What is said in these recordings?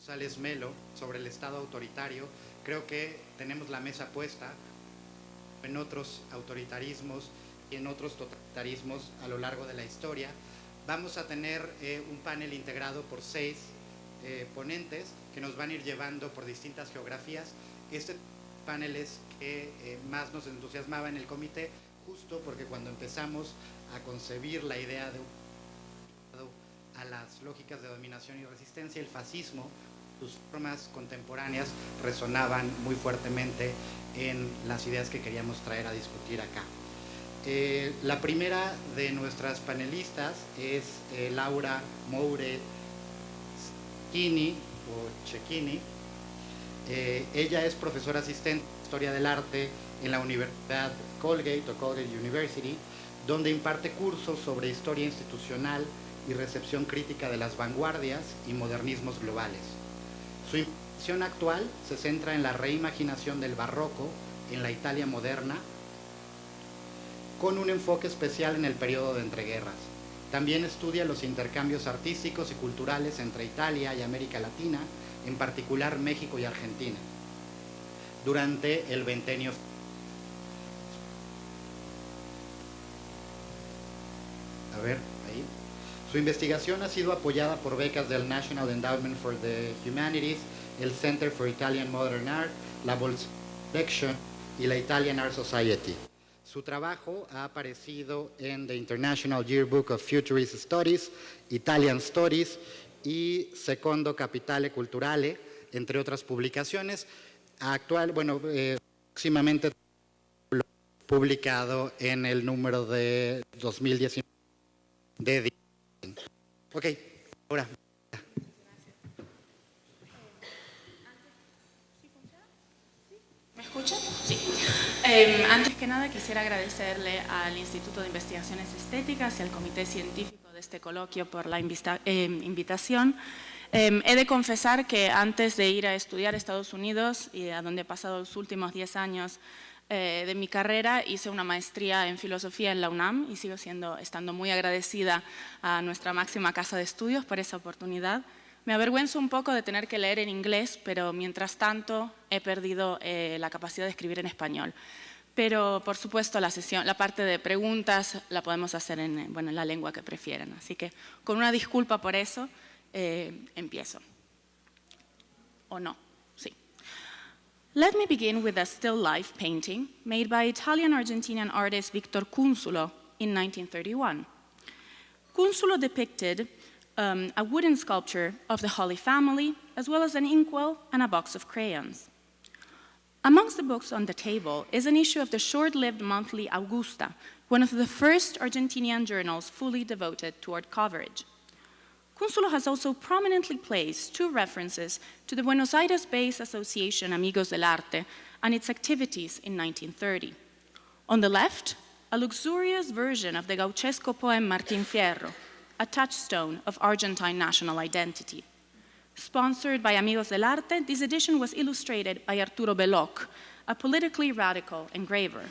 González Melo sobre el Estado autoritario. Creo que tenemos la mesa puesta en otros autoritarismos y en otros totalitarismos a lo largo de la historia. Vamos a tener un panel integrado por 6 ponentes que nos van a ir llevando por distintas geografías. Este panel es que más nos entusiasmaba en el comité, justo porque cuando empezamos a concebir la idea de a las lógicas de dominación y resistencia, el fascismo, sus formas contemporáneas resonaban muy fuertemente en las ideas que queríamos traer a discutir acá. La primera de nuestras panelistas es Laura MOURE CECCHINI. Ella es profesora asistente de Historia del Arte en la Universidad Colgate University, donde imparte cursos sobre historia institucional y recepción crítica de las vanguardias y modernismos globales. Su investigación actual se centra en la reimaginación del barroco en la Italia moderna, con un enfoque especial en el periodo de entreguerras. También estudia los intercambios artísticos y culturales entre Italia y América Latina, en particular México y Argentina, durante el ventenio. A ver, ahí. Su investigación ha sido apoyada por becas del National Endowment for the Humanities, el Center for Italian Modern Art, la Bolsa Collection y la Italian Art Society. Su trabajo ha aparecido en The International Yearbook of Futurist Studies, Italian Stories y Secondo Capitale Culturale, entre otras publicaciones. Próximamente publicado en el número de 2019 de Edificio. Ok, ahora. ¿Me escuchan? Sí. Antes que nada quisiera agradecerle al Instituto de Investigaciones Estéticas y al Comité Científico de este coloquio por la invitación. He de confesar que antes de ir a estudiar a Estados Unidos, y a donde he pasado los últimos 10 años de mi carrera, hice una maestría en filosofía en la UNAM y sigo estando muy agradecida a nuestra máxima casa de estudios por esa oportunidad. Me avergüenzo un poco de tener que leer en inglés, pero mientras tanto he perdido la capacidad de escribir en español. Pero, por supuesto, la parte de preguntas la podemos hacer en la lengua que prefieran. Así que, con una disculpa por eso, empiezo. ¿O no? Sí. Let me begin with a still life painting made by Italian-Argentinian artist Victor Cúnsulo in 1931. Cúnsulo depicted a wooden sculpture of the Holy Family, as well as an inkwell and a box of crayons. Amongst the books on the table is an issue of the short-lived monthly Augusta, one of the first Argentinian journals fully devoted toward coverage. Cúnsulo has also prominently placed 2 references to the Buenos Aires-based association Amigos del Arte and its activities in 1930. On the left, a luxurious version of the Gauchesco poem Martín Fierro, a touchstone of Argentine national identity. Sponsored by Amigos del Arte, this edition was illustrated by Arturo Belloc, a politically radical engraver.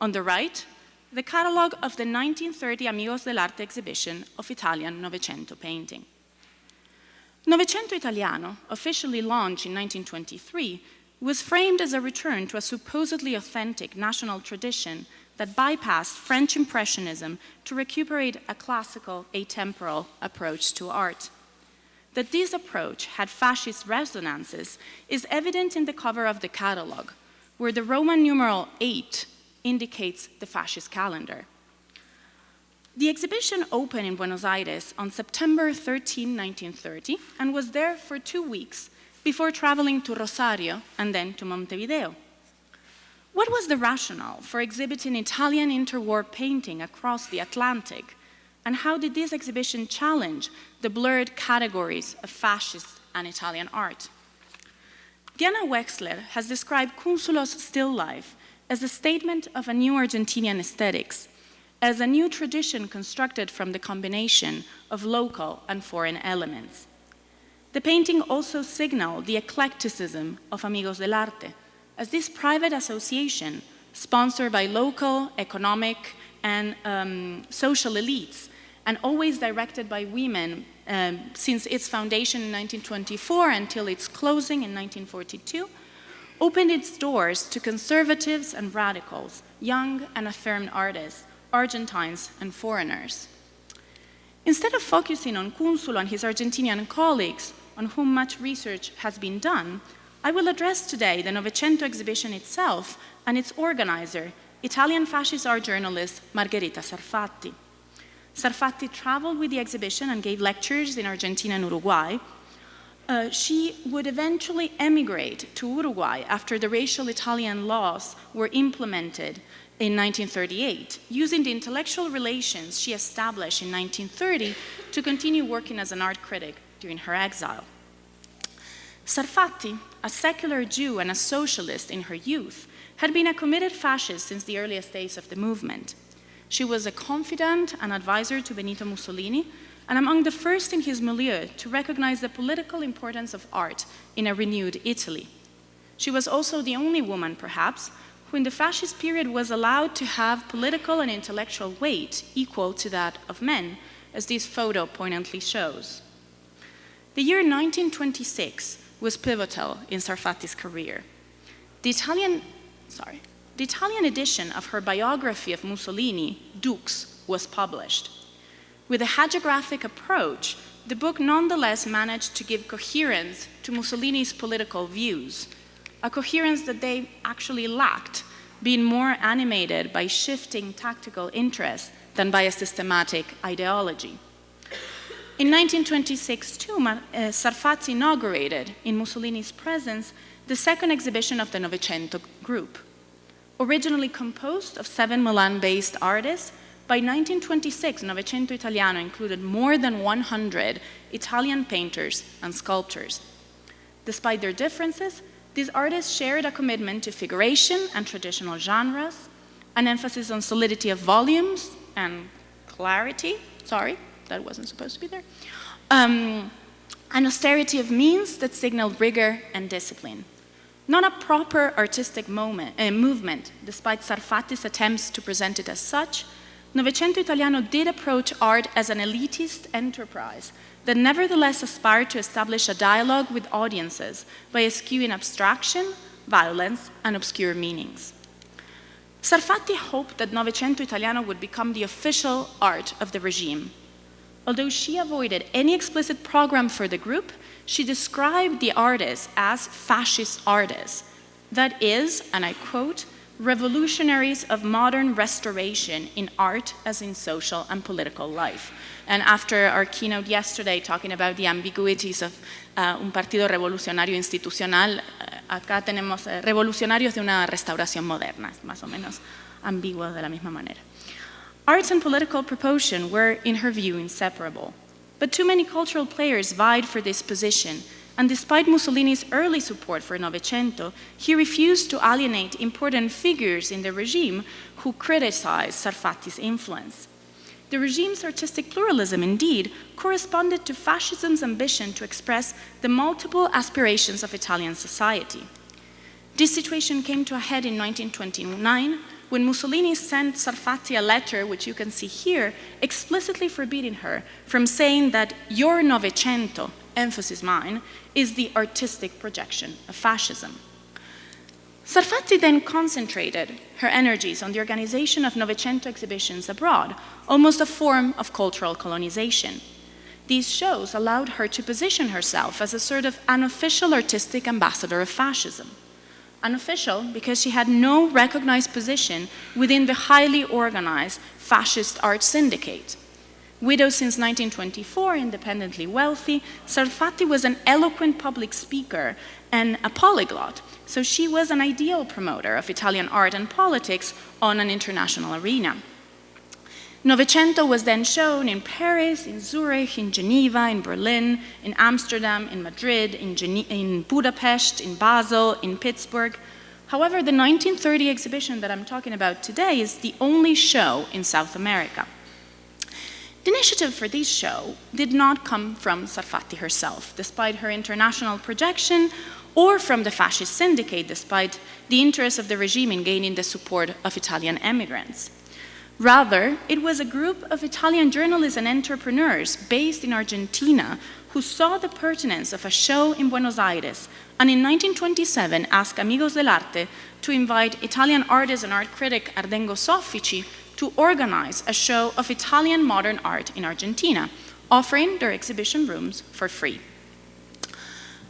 On the right, the catalog of the 1930 Amigos del Arte exhibition of Italian Novecento painting. Novecento Italiano, officially launched in 1923, was framed as a return to a supposedly authentic national tradition that bypassed French Impressionism to recuperate a classical, atemporal approach to art. That this approach had fascist resonances is evident in the cover of the catalog, where the Roman numeral 8 indicates the Fascist Calendar. The exhibition opened in Buenos Aires on September 13, 1930, and was there for 2 weeks before traveling to Rosario and then to Montevideo. What was the rationale for exhibiting Italian interwar painting across the Atlantic? And how did this exhibition challenge the blurred categories of fascist and Italian art? Diana Wexler has described Cúnsulo's still life as a statement of a new Argentinian aesthetics, as a new tradition constructed from the combination of local and foreign elements. The painting also signaled the eclecticism of Amigos del Arte, as this private association, sponsored by local, economic, and social elites, and always directed by women since its foundation in 1924 until its closing in 1942, opened its doors to conservatives and radicals, young and affirmed artists, Argentines and foreigners. Instead of focusing on Cúnsulo and his Argentinian colleagues, on whom much research has been done, I will address today the Novecento exhibition itself and its organizer, Italian fascist art journalist Margherita Sarfatti. Sarfatti traveled with the exhibition and gave lectures in Argentina and Uruguay. She would eventually emigrate to Uruguay after the racial Italian laws were implemented in 1938, using the intellectual relations she established in 1930 to continue working as an art critic during her exile. Sarfatti, a secular Jew and a socialist in her youth, had been a committed fascist since the earliest days of the movement. She was a confidant and advisor to Benito Mussolini, and among the first in his milieu to recognize the political importance of art in a renewed Italy. She was also the only woman, perhaps, who in the fascist period was allowed to have political and intellectual weight equal to that of men, as this photo poignantly shows. The year 1926 was pivotal in Sarfatti's career. The Italian edition of her biography of Mussolini, Dux, was published. With a hagiographic approach, the book nonetheless managed to give coherence to Mussolini's political views, a coherence that they actually lacked, being more animated by shifting tactical interests than by a systematic ideology. In 1926, too, Sarfatti inaugurated, in Mussolini's presence, the second exhibition of the Novecento group. Originally composed of 7 Milan-based artists, by 1926, Novecento Italiano included more than 100 Italian painters and sculptors. Despite their differences, these artists shared a commitment to figuration and traditional genres, an emphasis on solidity of volumes and clarity, that wasn't supposed to be there, an austerity of means that signaled rigor and discipline. Not a proper artistic movement, despite Sarfatti's attempts to present it as such, Novecento Italiano did approach art as an elitist enterprise that nevertheless aspired to establish a dialogue with audiences by eschewing abstraction, violence, and obscure meanings. Sarfatti hoped that Novecento Italiano would become the official art of the regime. Although she avoided any explicit program for the group, she described the artists as fascist artists. That is, and I quote, revolutionaries of modern restoration in art as in social and political life. And after our keynote yesterday talking about the ambiguities of un partido revolucionario institucional, acá tenemos revolucionarios de una restauración moderna, más o menos ambiguo de la misma manera. Arts and political proportion were, in her view, inseparable. But too many cultural players vied for this position, and despite Mussolini's early support for Novecento, he refused to alienate important figures in the regime who criticized Sarfatti's influence. The regime's artistic pluralism, indeed, corresponded to fascism's ambition to express the multiple aspirations of Italian society. This situation came to a head in 1929, when Mussolini sent Sarfatti a letter, which you can see here, explicitly forbidding her from saying that your Novecento, emphasis mine, is the artistic projection of fascism. Sarfatti then concentrated her energies on the organization of Novecento exhibitions abroad, almost a form of cultural colonization. These shows allowed her to position herself as a sort of unofficial artistic ambassador of fascism. Unofficial because she had no recognized position within the highly organized fascist art syndicate. Widowed since 1924, independently wealthy, Sarfatti was an eloquent public speaker and a polyglot, so she was an ideal promoter of Italian art and politics on an international arena. Novecento was then shown in Paris, in Zurich, in Geneva, in Berlin, in Amsterdam, in Madrid, in Budapest, in Basel, in Pittsburgh. However, the 1930 exhibition that I'm talking about today is the only show in South America. The initiative for this show did not come from Sarfatti herself, despite her international projection, or from the fascist syndicate, despite the interest of the regime in gaining the support of Italian emigrants. Rather, it was a group of Italian journalists and entrepreneurs based in Argentina who saw the pertinence of a show in Buenos Aires, and in 1927 asked Amigos del Arte to invite Italian artist and art critic Ardengo Soffici to organize a show of Italian modern art in Argentina, offering their exhibition rooms for free.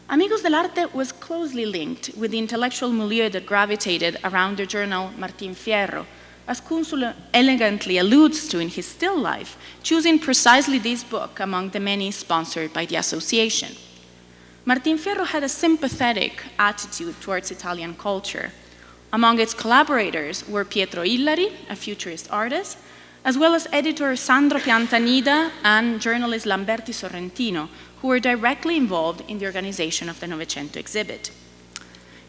Amigos del Arte was closely linked with the intellectual milieu that gravitated around the journal Martín Fierro, as Kunzul elegantly alludes to in his still life, choosing precisely this book among the many sponsored by the association. Martín Fierro had a sympathetic attitude towards Italian culture. Among its collaborators were Pietro Illari, a futurist artist, as well as editor Sandro Piantanida and journalist Lamberti Sorrentino, who were directly involved in the organization of the Novecento exhibit.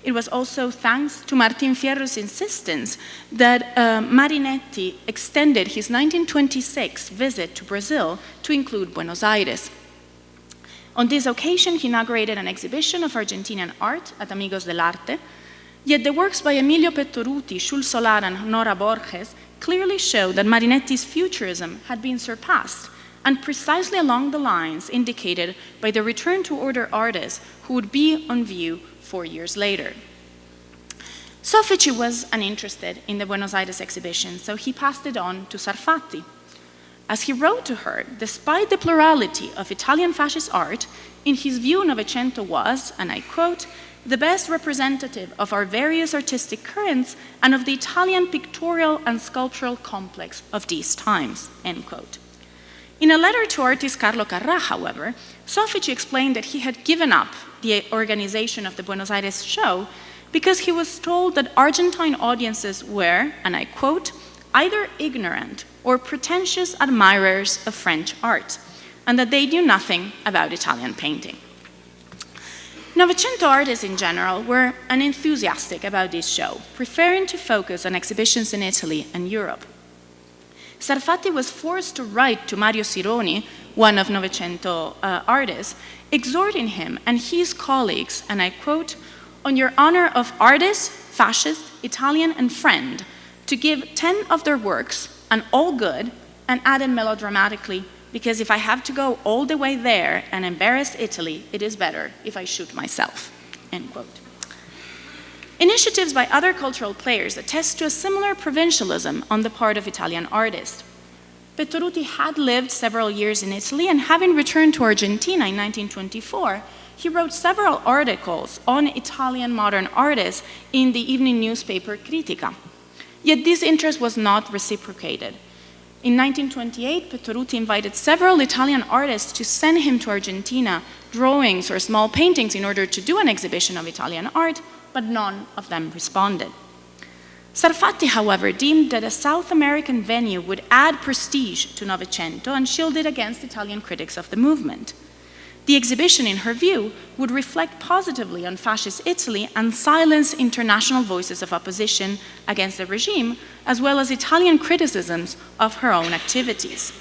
It was also thanks to Martín Fierro's insistence that Marinetti extended his 1926 visit to Brazil to include Buenos Aires. On this occasion, he inaugurated an exhibition of Argentinian art at Amigos del Arte, yet the works by Emilio Pettoruti, Schul Solar, and Nora Borges clearly show that Marinetti's futurism had been surpassed, and precisely along the lines indicated by the return to order artists who would be on view 4 years later. Soffici was uninterested in the Buenos Aires exhibition, so he passed it on to Sarfatti. As he wrote to her, despite the plurality of Italian fascist art, in his view Novecento was, and I quote, the best representative of our various artistic currents and of the Italian pictorial and sculptural complex of these times, end quote. In a letter to artist Carlo Carrà, however, Soffici explained that he had given up the organization of the Buenos Aires show because he was told that Argentine audiences were, and I quote, either ignorant or pretentious admirers of French art, and that they knew nothing about Italian painting. Novecento artists in general were unenthusiastic about this show, preferring to focus on exhibitions in Italy and Europe. Sarfatti was forced to write to Mario Sironi, one of Novecento artists, exhorting him and his colleagues, and I quote, on your honor of artist, fascist, Italian, and friend, to give 10 of their works, and all good, and added melodramatically, because if I have to go all the way there and embarrass Italy, it is better if I shoot myself, end quote. Initiatives by other cultural players attest to a similar provincialism on the part of Italian artists. Pettoruti had lived several years in Italy, and having returned to Argentina in 1924, he wrote several articles on Italian modern artists in the evening newspaper Critica. Yet this interest was not reciprocated. In 1928, Pettoruti invited several Italian artists to send him to Argentina drawings or small paintings in order to do an exhibition of Italian art, but none of them responded. Sarfatti, however, deemed that a South American venue would add prestige to Novecento and shield it against Italian critics of the movement. The exhibition, in her view, would reflect positively on fascist Italy and silence international voices of opposition against the regime, as well as Italian criticisms of her own activities.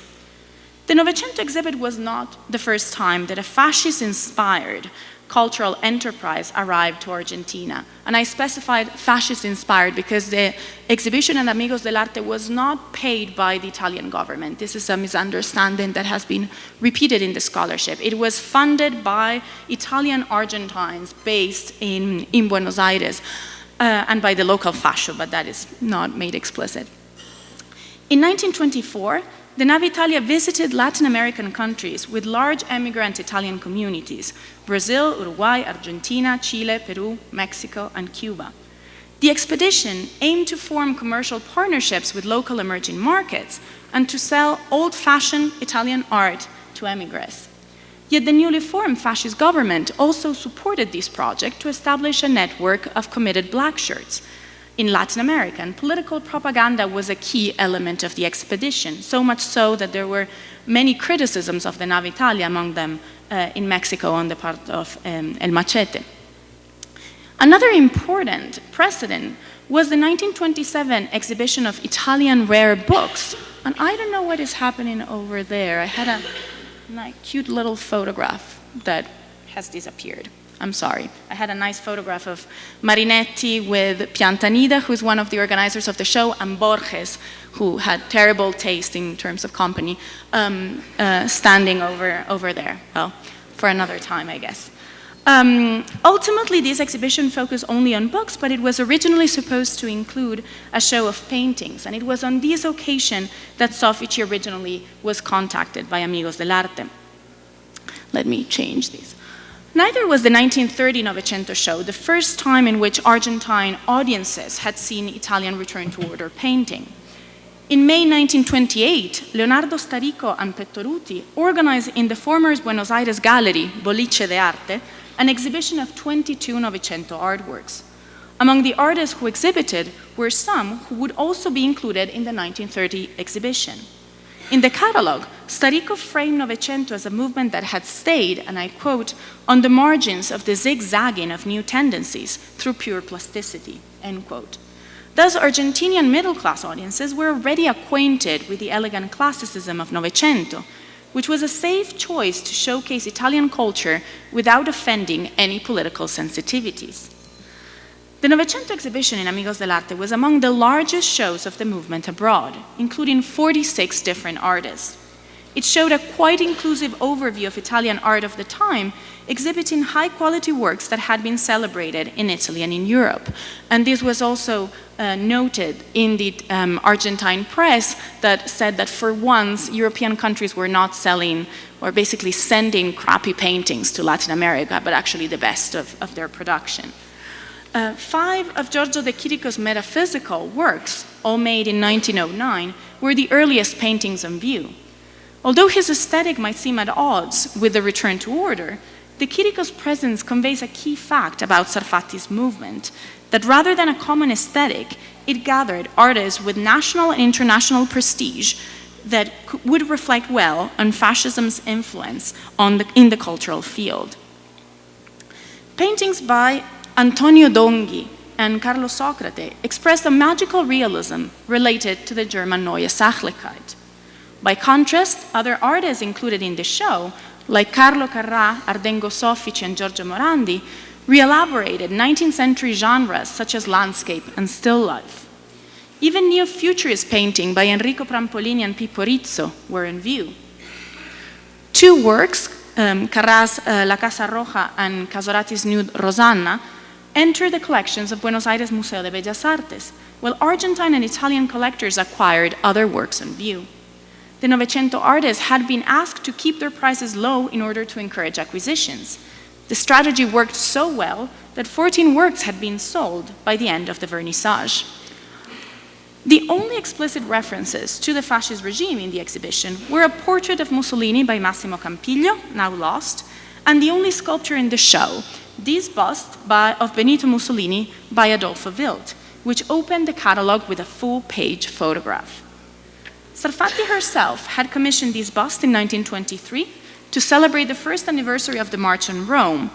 The Novecento exhibit was not the first time that a fascist-inspired cultural enterprise arrived to Argentina. And I specified fascist-inspired because the exhibition at Amigos del Arte was not paid by the Italian government. This is a misunderstanding that has been repeated in the scholarship. It was funded by Italian Argentines based in Buenos Aires and by the local fascio, but that is not made explicit. In 1924, the Navitalia visited Latin American countries with large emigrant Italian communities: Brazil, Uruguay, Argentina, Chile, Peru, Mexico, and Cuba. The expedition aimed to form commercial partnerships with local emerging markets and to sell old-fashioned Italian art to emigres. Yet the newly formed fascist government also supported this project to establish a network of committed black shirts in Latin America, and political propaganda was a key element of the expedition, so much so that there were many criticisms of the Navitalia, among them in Mexico on the part of El Machete. Another important precedent was the 1927 exhibition of Italian rare books, and I don't know what is happening over there. I had a cute little photograph that has disappeared. I'm sorry. I had a nice photograph of Marinetti with Piantanida, who's one of the organizers of the show, and Borges, who had terrible taste in terms of company, standing over there. Well, for another time, I guess. Ultimately, this exhibition focused only on books, but it was originally supposed to include a show of paintings, and it was on this occasion that Soffici originally was contacted by Amigos del Arte. Let me change these. Neither was the 1930 Novecento show the first time in which Argentine audiences had seen Italian return-to-order painting. In May 1928, Leonardo Starico and Pettoruti organized in the former Buenos Aires gallery, Boliche de Arte, an exhibition of 22 Novecento artworks. Among the artists who exhibited were some who would also be included in the 1930 exhibition. In the catalog, Starico framed Novecento as a movement that had stayed, and I quote, on the margins of the zigzagging of new tendencies through pure plasticity, end quote. Thus, Argentinian middle-class audiences were already acquainted with the elegant classicism of Novecento, which was a safe choice to showcase Italian culture without offending any political sensitivities. The Novecento exhibition in Amigos del Arte was among the largest shows of the movement abroad, including 46 different artists. It showed a quite inclusive overview of Italian art of the time, exhibiting high-quality works that had been celebrated in Italy and in Europe. And this was also noted in the Argentine press that said that for once, European countries were not selling or basically sending crappy paintings to Latin America, but actually the best of their production. 5 of Giorgio de Chirico's metaphysical works, all made in 1909, were the earliest paintings on view. Although his aesthetic might seem at odds with the return to order, de Chirico's presence conveys a key fact about Sarfati's movement, that rather than a common aesthetic, it gathered artists with national and international prestige that would reflect well on fascism's influence in the cultural field. Paintings by Antonio Donghi and Carlo Socrate expressed a magical realism related to the German Neue Sachlichkeit. By contrast, other artists included in the show, like Carlo Carrà, Ardengo Soffici, and Giorgio Morandi, re-elaborated 19th century genres such as landscape and still life. Even neo-futurist painting by Enrico Prampolini and Pippo Rizzo were in view. 2 works, Carrà's La Casa Roja and Casorati's Nude Rosanna, entered the collections of Buenos Aires Museo de Bellas Artes, while Argentine and Italian collectors acquired other works on view. The Novecento artists had been asked to keep their prices low in order to encourage acquisitions. The strategy worked so well that 14 works had been sold by the end of the vernissage. The only explicit references to the fascist regime in the exhibition were a portrait of Mussolini by Massimo Campiglio, now lost, and the only sculpture in the show, this bust of Benito Mussolini by Adolfo Wild, which opened the catalog with a full-page photograph. Sarfati herself had commissioned this bust in 1923 to celebrate the first anniversary of the March on Rome,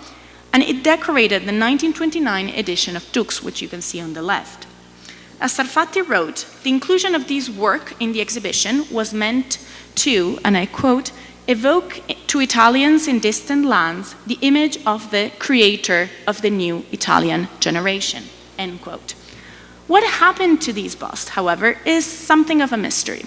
and it decorated the 1929 edition of Dux, which you can see on the left. As Sarfati wrote, the inclusion of this work in the exhibition was meant to, and I quote, evoke to Italians in distant lands the image of the creator of the new Italian generation, end quote. What happened to these busts, however, is something of a mystery.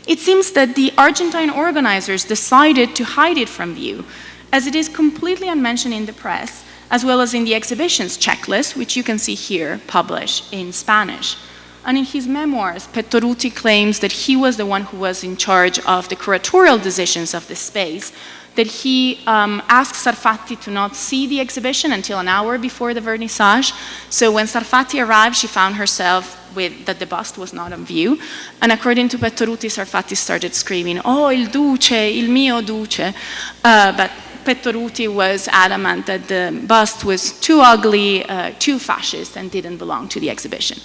It seems that the Argentine organizers decided to hide it from view, as it is completely unmentioned in the press, as well as in the exhibition's checklist, which you can see here, published in Spanish. And in his memoirs, Pettoruti claims that he was the one who was in charge of the curatorial decisions of the space, that he asked Sarfati to not see the exhibition until an hour before the vernissage. So when Sarfati arrived, she found herself that the bust was not on view. And according to Pettoruti, Sarfati started screaming, "Oh, il duce, il mio duce." But Pettoruti was adamant that the bust was too ugly, too fascist, and didn't belong to the exhibition.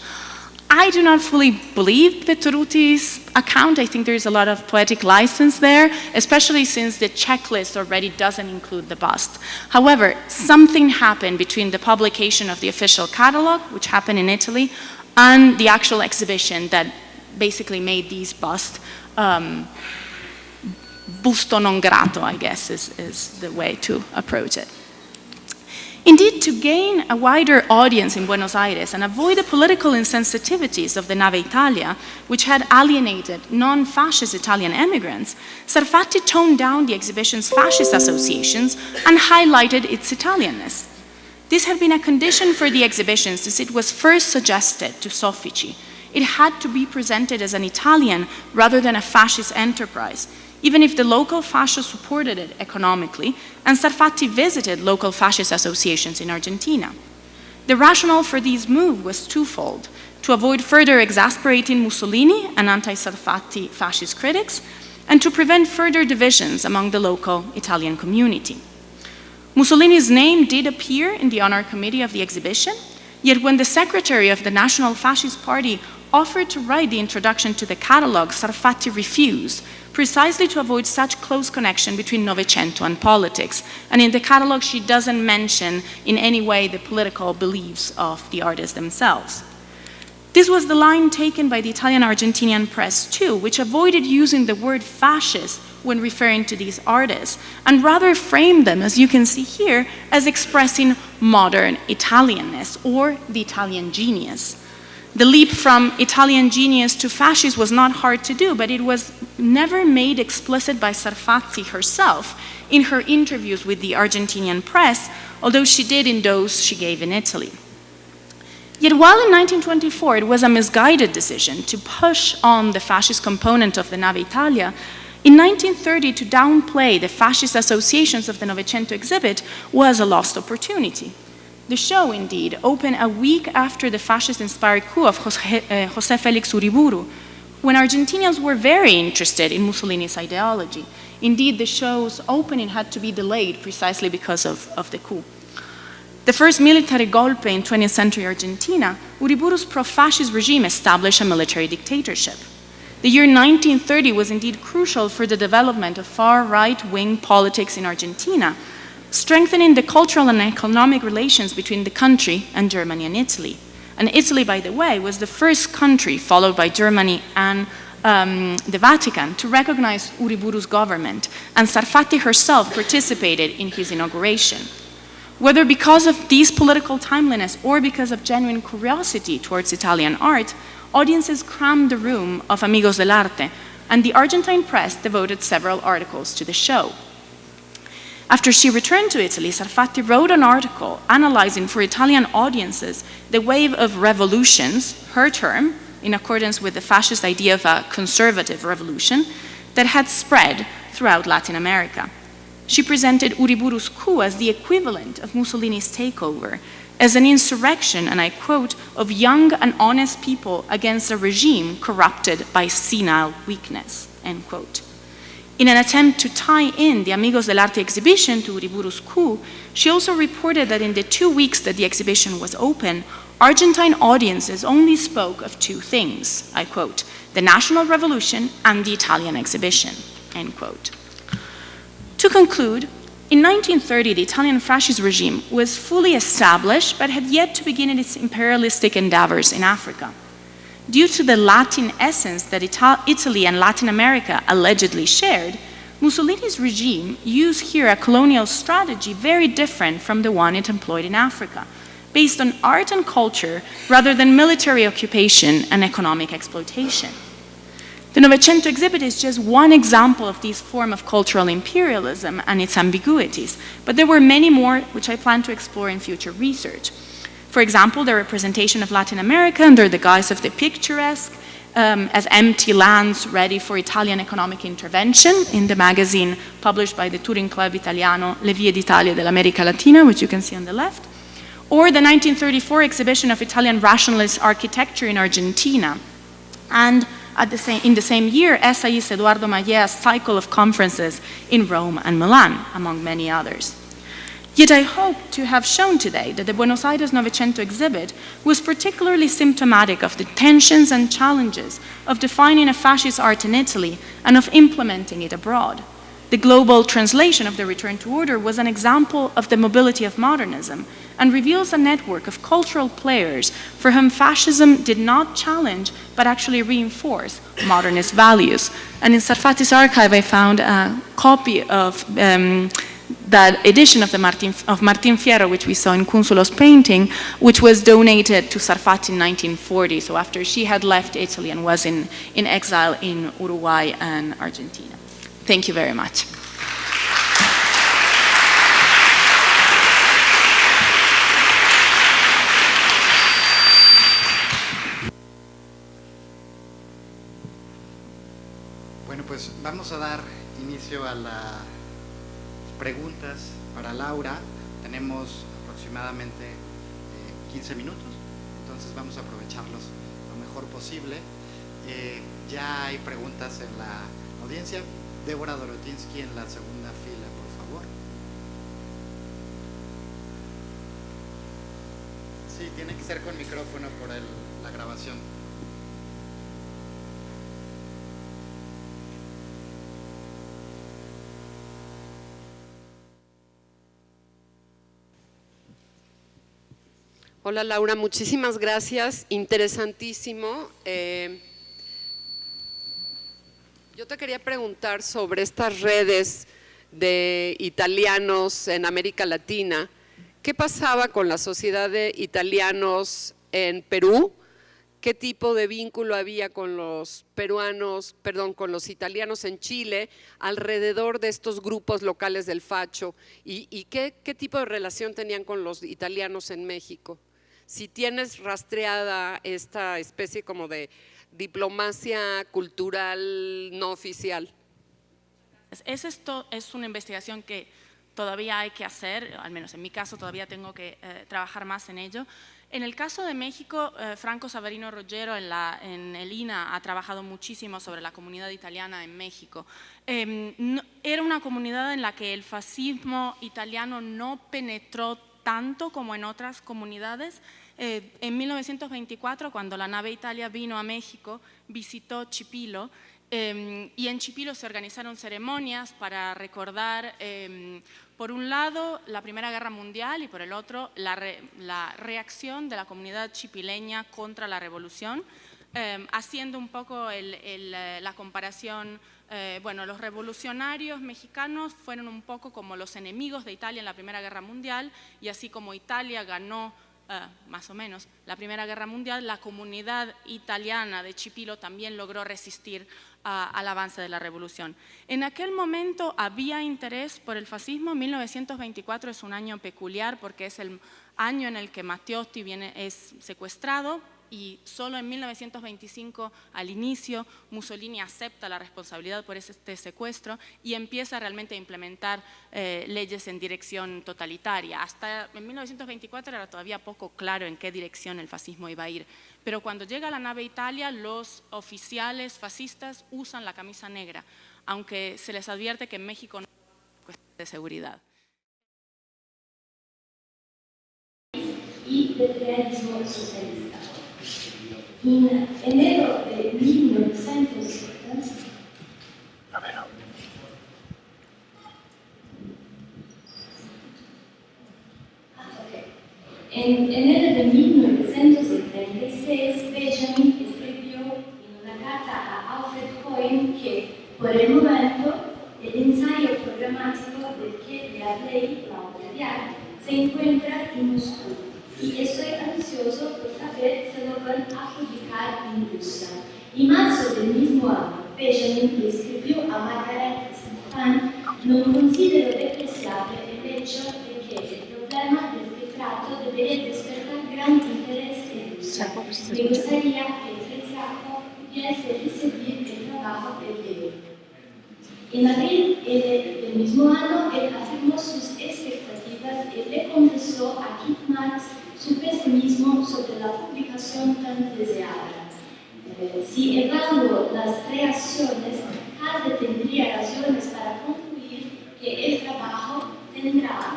I do not fully believe Pettoruti's account. I think there's a lot of poetic license there, especially since the checklist already doesn't include the bust. However, something happened between the publication of the official catalog, which happened in Italy, and the actual exhibition that basically made these busts busto non grato, I guess, is the way to approach it. Indeed, to gain a wider audience in Buenos Aires and avoid the political insensitivities of the Nave Italia, which had alienated non-fascist Italian immigrants, Sarfatti toned down the exhibition's fascist associations and highlighted its Italianness. This had been a condition for the exhibition since it was first suggested to Soffici. It had to be presented as an Italian rather than a fascist enterprise, even if the local fascists supported it economically, and Sarfatti visited local fascist associations in Argentina. The rationale for this move was twofold: to avoid further exasperating Mussolini and anti-Sarfatti fascist critics, and to prevent further divisions among the local Italian community. Mussolini's name did appear in the honor committee of the exhibition, yet when the secretary of the National Fascist Party offered to write the introduction to the catalog, Sarfatti refused, precisely to avoid such close connection between Novecento and politics. And in the catalog, she doesn't mention in any way the political beliefs of the artists themselves. This was the line taken by the Italian-Argentinian press too, which avoided using the word fascist when referring to these artists, and rather framed them, as you can see here, as expressing modern Italianness or the Italian genius. The leap from Italian genius to fascist was not hard to do, but it was never made explicit by Sarfatti herself in her interviews with the Argentinian press, although she did in those she gave in Italy. Yet while in 1924 it was a misguided decision to push on the fascist component of the Nave Italia, in 1930 to downplay the fascist associations of the Novecento exhibit was a lost opportunity. The show, indeed, opened a week after the fascist-inspired coup of José Félix Uriburu, when Argentinians were very interested in Mussolini's ideology. Indeed, the show's opening had to be delayed precisely because of the coup. The first military golpe in 20th century Argentina, Uriburu's pro-fascist regime established a military dictatorship. The year 1930 was indeed crucial for the development of far right-wing politics in Argentina, strengthening the cultural and economic relations between the country and Germany and Italy. And Italy, by the way, was the first country, followed by Germany and the Vatican, to recognize Uriburu's government, and Sarfatti herself participated in his inauguration. Whether because of this political timeliness or because of genuine curiosity towards Italian art, audiences crammed the room of Amigos del Arte, and the Argentine press devoted several articles to the show. After she returned to Italy, Sarfatti wrote an article analyzing for Italian audiences the wave of revolutions, her term, in accordance with the fascist idea of a conservative revolution, that had spread throughout Latin America. She presented Uriburu's coup as the equivalent of Mussolini's takeover, as an insurrection, and I quote, of young and honest people against a regime corrupted by senile weakness, end quote. In an attempt to tie in the Amigos del Arte exhibition to Uriburu's coup, she also reported that in the 2 weeks that the exhibition was open, Argentine audiences only spoke of two things, I quote, the National Revolution and the Italian exhibition, end quote. To conclude, in 1930, the Italian fascist regime was fully established but had yet to begin its imperialistic endeavors in Africa. Due to the Latin essence that Italy and Latin America allegedly shared, Mussolini's regime used here a colonial strategy very different from the one it employed in Africa, based on art and culture rather than military occupation and economic exploitation. The Novecento exhibit is just one example of this form of cultural imperialism and its ambiguities, but there were many more which I plan to explore in future research. For example, the representation of Latin America under the guise of the picturesque as empty lands ready for Italian economic intervention in the magazine published by the touring club Italiano Le Vie d'Italia dell'America Latina, which you can see on the left, or the 1934 exhibition of Italian rationalist architecture in Argentina, and in the same year, essayist Eduardo Mallea's cycle of conferences in Rome and Milan, among many others. Yet I hope to have shown today that the Buenos Aires Novecento exhibit was particularly symptomatic of the tensions and challenges of defining a fascist art in Italy and of implementing it abroad. The global translation of the Return to Order was an example of the mobility of modernism and reveals a network of cultural players for whom fascism did not challenge but actually reinforce modernist values. And in Sarfatti's archive I found a copy of that edition of Martin Fierro, which we saw in Cunzulo's painting, which was donated to Sarfatti in 1940, so after she had left Italy and was in exile in Uruguay and Argentina. Thank you very much. Bueno, pues vamos a dar inicio a las preguntas para Laura. Tenemos aproximadamente 15 minutos, entonces vamos a aprovecharlos lo mejor posible. Ya hay preguntas en la audiencia. Débora Dorotinsky en la segunda fila, por favor. Sí, tiene que ser con micrófono por la grabación. Hola Laura, muchísimas gracias, interesantísimo. Yo te quería preguntar sobre estas redes de italianos en América Latina. ¿Qué pasaba con la sociedad de italianos en Perú? ¿Qué tipo de vínculo había con los peruanos, perdón, con los italianos en Chile alrededor de estos grupos locales del Facho? ¿Y qué tipo de relación tenían con los italianos en México? Si tienes rastreada esta especie como de diplomacia cultural no oficial. Esto es una investigación que todavía hay que hacer, al menos en mi caso todavía tengo que trabajar más en ello. En el caso de México, Franco Savarino Rogero en el INA ha trabajado muchísimo sobre la comunidad italiana en México. Era una comunidad en la que el fascismo italiano no penetró tanto como en otras comunidades. En 1924, cuando la nave Italia vino a México, visitó Chipilo, y en Chipilo se organizaron ceremonias para recordar, por un lado, la Primera Guerra Mundial y por el otro, la reacción de la comunidad chipileña contra la revolución, haciendo un poco la comparación. Bueno, los revolucionarios mexicanos fueron un poco como los enemigos de Italia en la Primera Guerra Mundial, y así como Italia ganó más o menos la Primera Guerra Mundial, la comunidad italiana de Chipilo también logró resistir al avance de la revolución. En aquel momento había interés por el fascismo. 1924 es un año peculiar porque es el año en el que Matteotti es secuestrado, y solo en 1925, al inicio, Mussolini acepta la responsabilidad por este secuestro y empieza realmente a implementar leyes en dirección totalitaria. Hasta en 1924 era todavía poco claro en qué dirección el fascismo iba a ir, pero cuando llega la nave Italia, los oficiales fascistas usan la camisa negra, aunque se les advierte que en México no hay cuestión de seguridad. Y del realismo socialista. En enero de 1970, en enero de 1936, Benjamin escribió en una carta a Alfred Cohen que, por el momento, el ensayo programático del que le hablé, la obra de arte, se encuentra en Moscú. Y estoy ansioso por saber si lo van a publicar en Rusia. En marzo del mismo año, Benjamin le escribió a Margaret Stefan: no considero despreciable el hecho de que el problema del retrato debería despertar gran interés en Rusia. Me gustaría que el retrato pudiese recibir el trabajo del video. En abril del mismo año, él afirmó sus expectativas y le confesó a Kit Marx su pesimismo sobre la publicación tan deseada. Si evalúo las reacciones, Hade tendría razones para concluir que el trabajo tendrá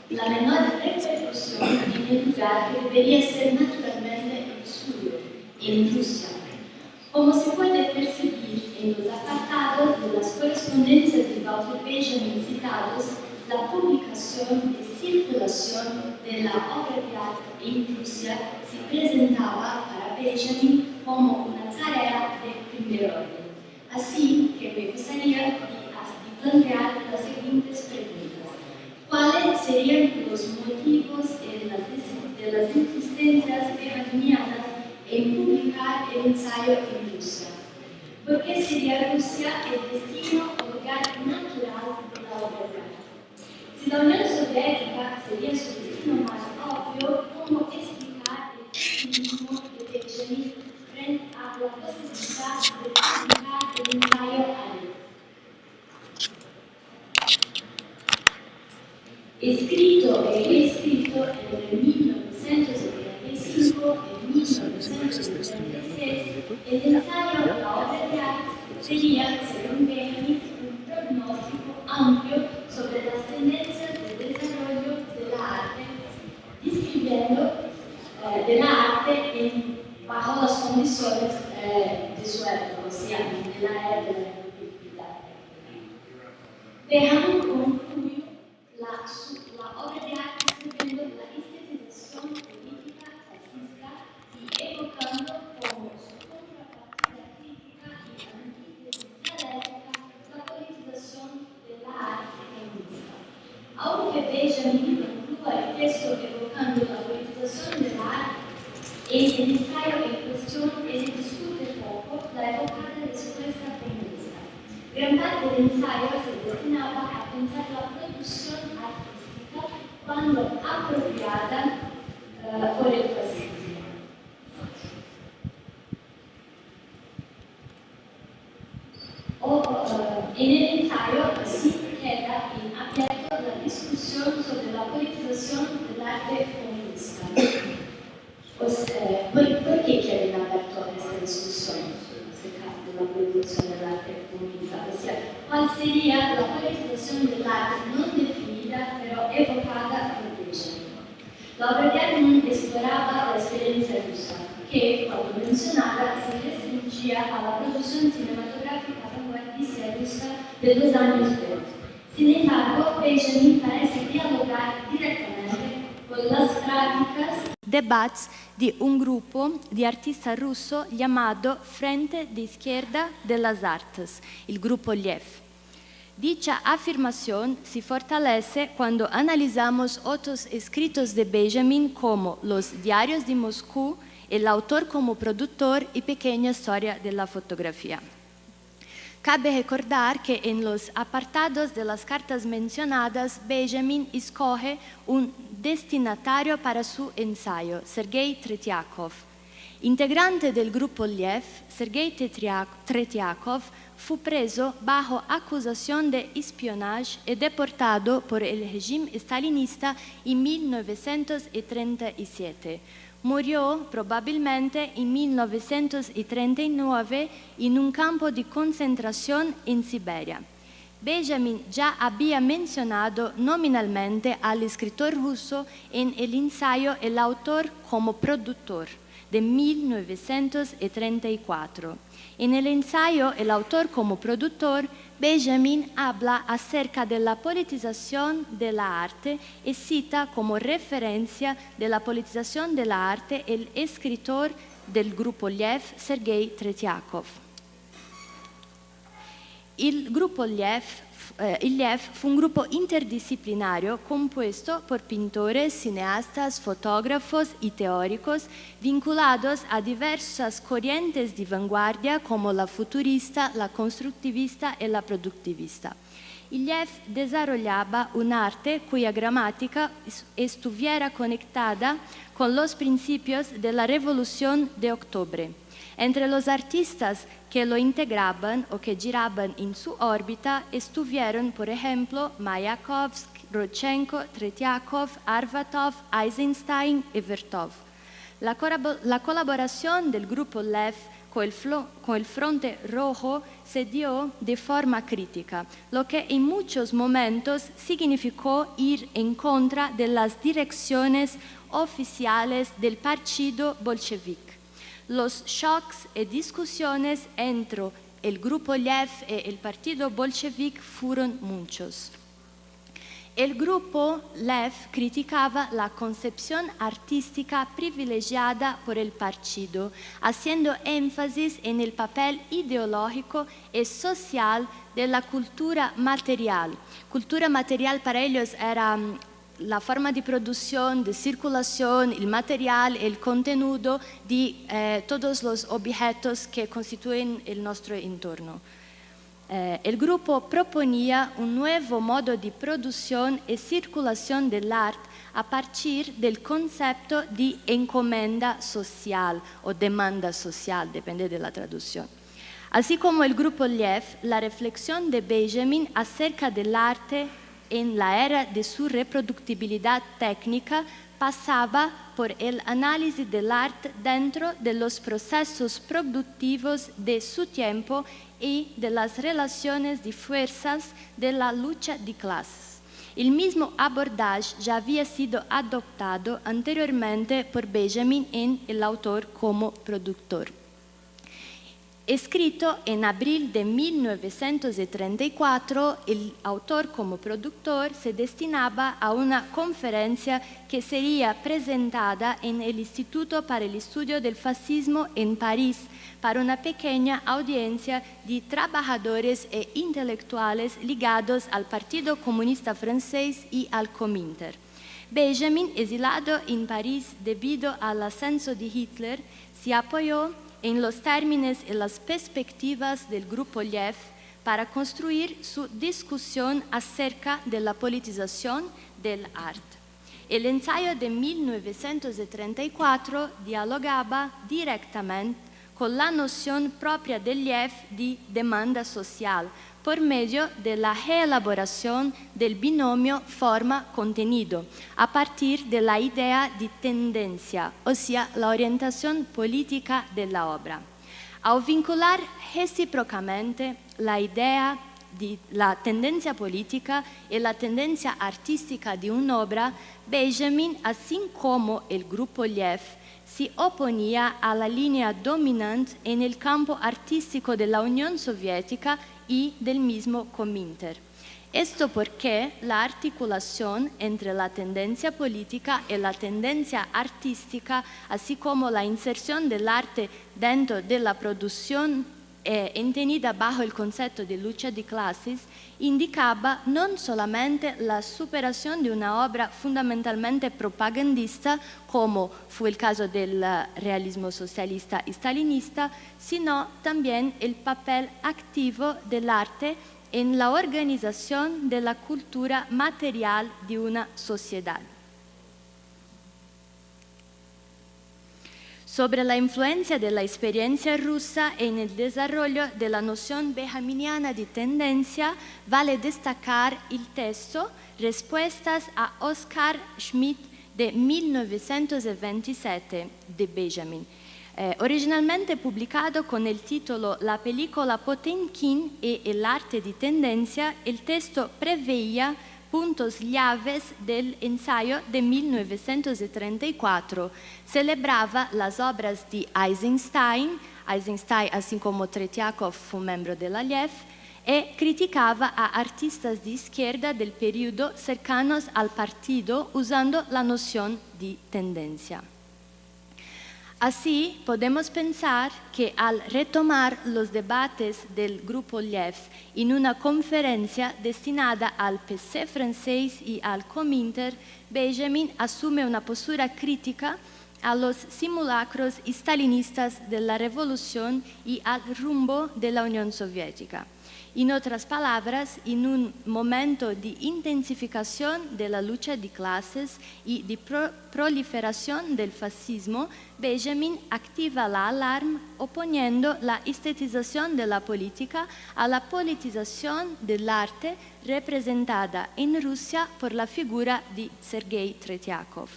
la menor repercusión en el lugar que debería ser naturalmente el suyo, en Rusia. Como se puede percibir en los apartados de las correspondencias de Walter Benjamin citados, la publicación y circulación de la obra de arte en Rusia se presentaba para Benjamin como una tarea de primer orden. Así que me gustaría plantear las siguientes preguntas. serían los motivos de las insistencias benjaminianas en publicar el ensayo en Rusia? ¿Por qué sería Rusia el destino o lugar natural de la obra de arte? Si la Unión Soviética sería su destino más obvio, ¿cómo explicar el pesimismo de Benjamin frente a la posibilidad de publicar el ensayo ahí? Escrito e reescrito entre 1975 y 1976, el ensayo La obra de arte sería, según Benjamin, un pronóstico amplio sobre las tendencias de desarrollo de la arte, describiendo de la arte bajo las condiciones de su época, o sea, de la era de la productividad. Benjamin concluyó la obra de arte describiendo la estetización política fascista y evocando como su contrapartida crítica y antítesis dialéctica la politización de la arte feminista. Aunque Benjamin concluya el texto evocando la politización de la arte, en el ensayo en cuestión él discute poco la evocada respuesta feminista. Gran parte del ensayo se destinaba a pensar la producción artística cuando apropiada por el fascismo. En el ensayo así queda en abierto la discusión sobre la politización del arte feminista. ¿Por qué queda en abierto esta discusión de la politización del arte feminista? O sea, ¿cuál sería la politización del arte no definida pero evocada por Benjamin? La obra de arte exploraba la experiencia rusa, que, cuando mencionada, se restringía a la producción cinematográfica vanguardista rusa de los años 20. Sin embargo, Benjamin parece dialogar directamente con las prácticas debates di un gruppo di artisti russo chiamato Frente di Izquierda de las Artes, il gruppo XLIII. Dicha afirmación se fortalece cuando analizamos otros escritos de Benjamin como Los Diarios de Moscú, El autor como productor y Pequeña historia de la fotografía. Cabe recordar que en los apartados de las cartas mencionadas, Benjamin escoge un destinatario para su ensayo, Sergei Tretiakov. Integrante del grupo XLIII, Sergei Tretiakov fu preso bajo acusación de espionaje y deportado por el régimen stalinista en 1937. Murió probablemente en 1939 en un campo de concentración en Siberia. Benjamin ya había mencionado nominalmente al escritor ruso en el ensayo El autor como productor de 1934. En el ensayo El autor como productor, Benjamin habla acerca de la politización de la arte y cita como referencia de la politización de la arte el escritor del grupo XLIII, Sergei Tretiakov. Il gruppo XLIII fu un gruppo interdisciplinario compuesto por pintores, cineastas, fotógrafos y teóricos vinculados a diversas corrientes de vanguardia como la futurista, la constructivista y la productivista. XLIII desarrollaba un arte cuya gramática estuviera conectada con los principios de la Revolución de Octubre. Entre los artistas que lo integraban o que giraban en su órbita estuvieron, por ejemplo, Mayakovsky, Rodchenko, Tretiakov, Arbatov, Eisenstein y Vertov. La colaboración del grupo XLIII con el Fronte Rojo se dio de forma crítica, lo que en muchos momentos significó ir en contra de las direcciones oficiales del partido bolchevique. Los shocks y discusiones entre el grupo XLIII y el partido bolchevique fueron muchos. El grupo XLIII criticaba la concepción artística privilegiada por el partido, haciendo énfasis en el papel ideológico y social de la cultura material. Cultura material para ellos era la forma di produzione, di circolazione, il materiale, il contenuto di todos los objetos que constituyen el nuestro entorno. El grupo proponía un nuevo modo de producción y circulación del arte a partir del concepto de encomienda social o demanda social, depende de la traducción. Así como el grupo XLIII, la reflexión de Benjamin acerca del arte en la era de su reproductibilidad técnica pasaba por el análisis del arte dentro de los procesos productivos de su tiempo y de las relaciones de fuerzas de la lucha de clases. El mismo abordaje ya había sido adoptado anteriormente por Benjamin en El autor como productor. Escrito en abril de 1934, el autor como productor se destinaba a una conferencia que sería presentada en el Instituto para el Estudio del Fascismo en París para una pequeña audiencia de trabajadores e intelectuales ligados al Partido Comunista Francés y al Comintern. Benjamin, exilado en París debido al ascenso de Hitler, se apoyó en los términos y las perspectivas del grupo XLIII para construir su discusión acerca de la politización del arte. El ensayo de 1934 dialogaba directamente con la noción propia del XLIII de demanda social por medio de la reelaboración del binomio forma-contenido a partir de la idea de tendencia, o sea, la orientación política de la obra. Al vincular recíprocamente la idea de la tendencia política y la tendencia artística de una obra, Benjamin, así como el grupo XLIII, se oponía a la línea dominante en el campo artístico de la Unión Soviética y del mismo Comintern. Esto porque la articulación entre la tendencia política y la tendencia artística, así como la inserción del arte dentro de la producción entendida bajo el concepto de lucha de clases, indicaba no solamente la superación de una obra fundamentalmente propagandista, como fue el caso del realismo socialista y stalinista, sino también el papel activo del arte en la organización de la cultura material de una sociedad. Sobre la influencia de la experiencia rusa en el desarrollo de la noción benjaminiana de tendencia, vale destacar el texto Respuestas a Oscar Schmidt de 1927 de Benjamin, originalmente publicado con el título La película Potemkin y el arte de tendencia. El texto preveía puntos llaves del ensayo de 1934. Celebraba las obras de Eisenstein, así como Tretiakov fue miembro de la XLIII, y criticaba a artistas de izquierda del periodo cercanos al partido usando la noción de tendencia. Así, podemos pensar que al retomar los debates del grupo XLIII en una conferencia destinada al PC francés y al Comintern, Benjamin asume una postura crítica a los simulacros stalinistas de la revolución y al rumbo de la Unión Soviética. En otras palabras, en un momento de intensificación de la lucha de clases y de proliferación del fascismo, Benjamin activa la alarma oponiendo la estetización de la política a la politización del arte representada en Rusia por la figura de Sergei Tretiakov.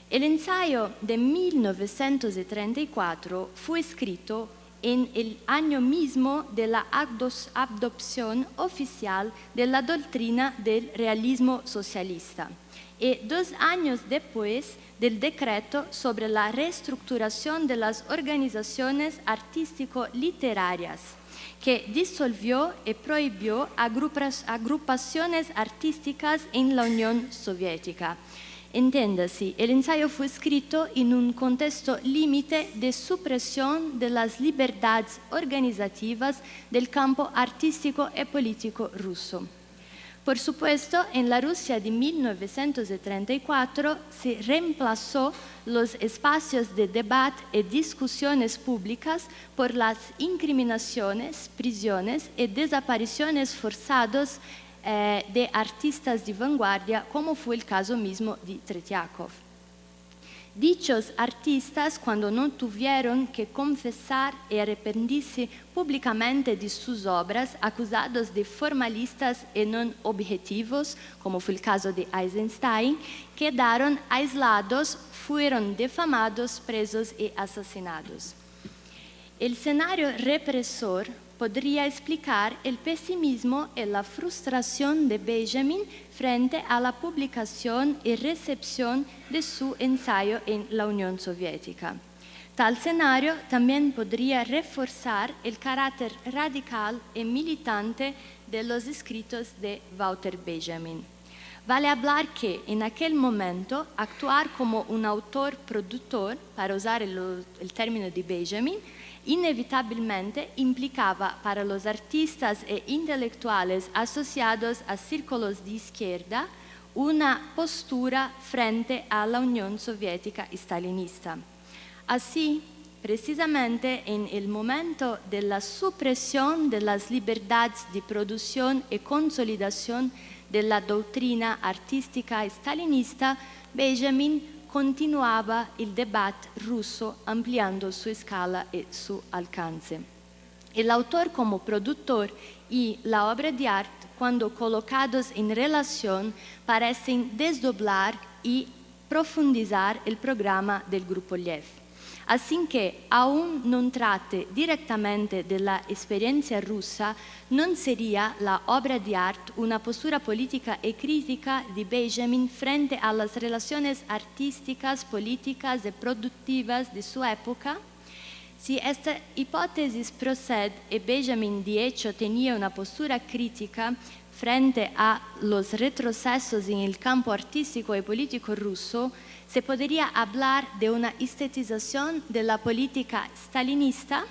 El ensayo de 1934 fue escrito en el año mismo de la adopción oficial de la doctrina del realismo socialista y 2 años después del decreto sobre la reestructuración de las organizaciones artístico-literarias, que disolvió y prohibió agrupaciones artísticas en la Unión Soviética. Entiéndase, el ensayo fue escrito en un contexto límite de supresión de las libertades organizativas del campo artístico y político ruso. Por supuesto, en la Rusia de 1934 se reemplazó los espacios de debate y discusiones públicas por las incriminaciones, prisiones y desapariciones forzadas de artistas de vanguardia, como fue el caso mismo de Tretiakov. Dichos artistas, cuando no tuvieron que confesar y arrepentirse públicamente de sus obras, acusados de formalistas y no objetivos, como fue el caso de Eisenstein, quedaron aislados, fueron defamados, presos y asesinados. El escenario represor podría explicar el pesimismo y la frustración de Benjamin frente a la publicación y recepción de su ensayo en la Unión Soviética. Tal escenario también podría reforzar el carácter radical y militante de los escritos de Walter Benjamin. Vale hablar que en aquel momento actuar como un autor-productor, para usar el término de Benjamin, inevitablemente implicaba para los artistas e intelectuales asociados a círculos de izquierda una postura frente a la Unión Soviética stalinista. Así, precisamente en el momento de la supresión de las libertades de producción y consolidación de la doctrina artística stalinista, Benjamin continuaba el debate ruso ampliando su escala y su alcance. El autor como productor y la obra de arte, cuando colocados en relación, parecen desdoblar y profundizar el programa del Grupo Lev. Así que, aún no trate directamente de la experiencia rusa, no sería la obra de arte una postura política y crítica de Benjamin frente a las relaciones artísticas, políticas y productivas de su época. Si esta hipótesis procede y Benjamin de hecho tenía una postura crítica frente a los retrocesos en el campo artístico y político ruso, se podría hablar de una estetización de la política stalinista.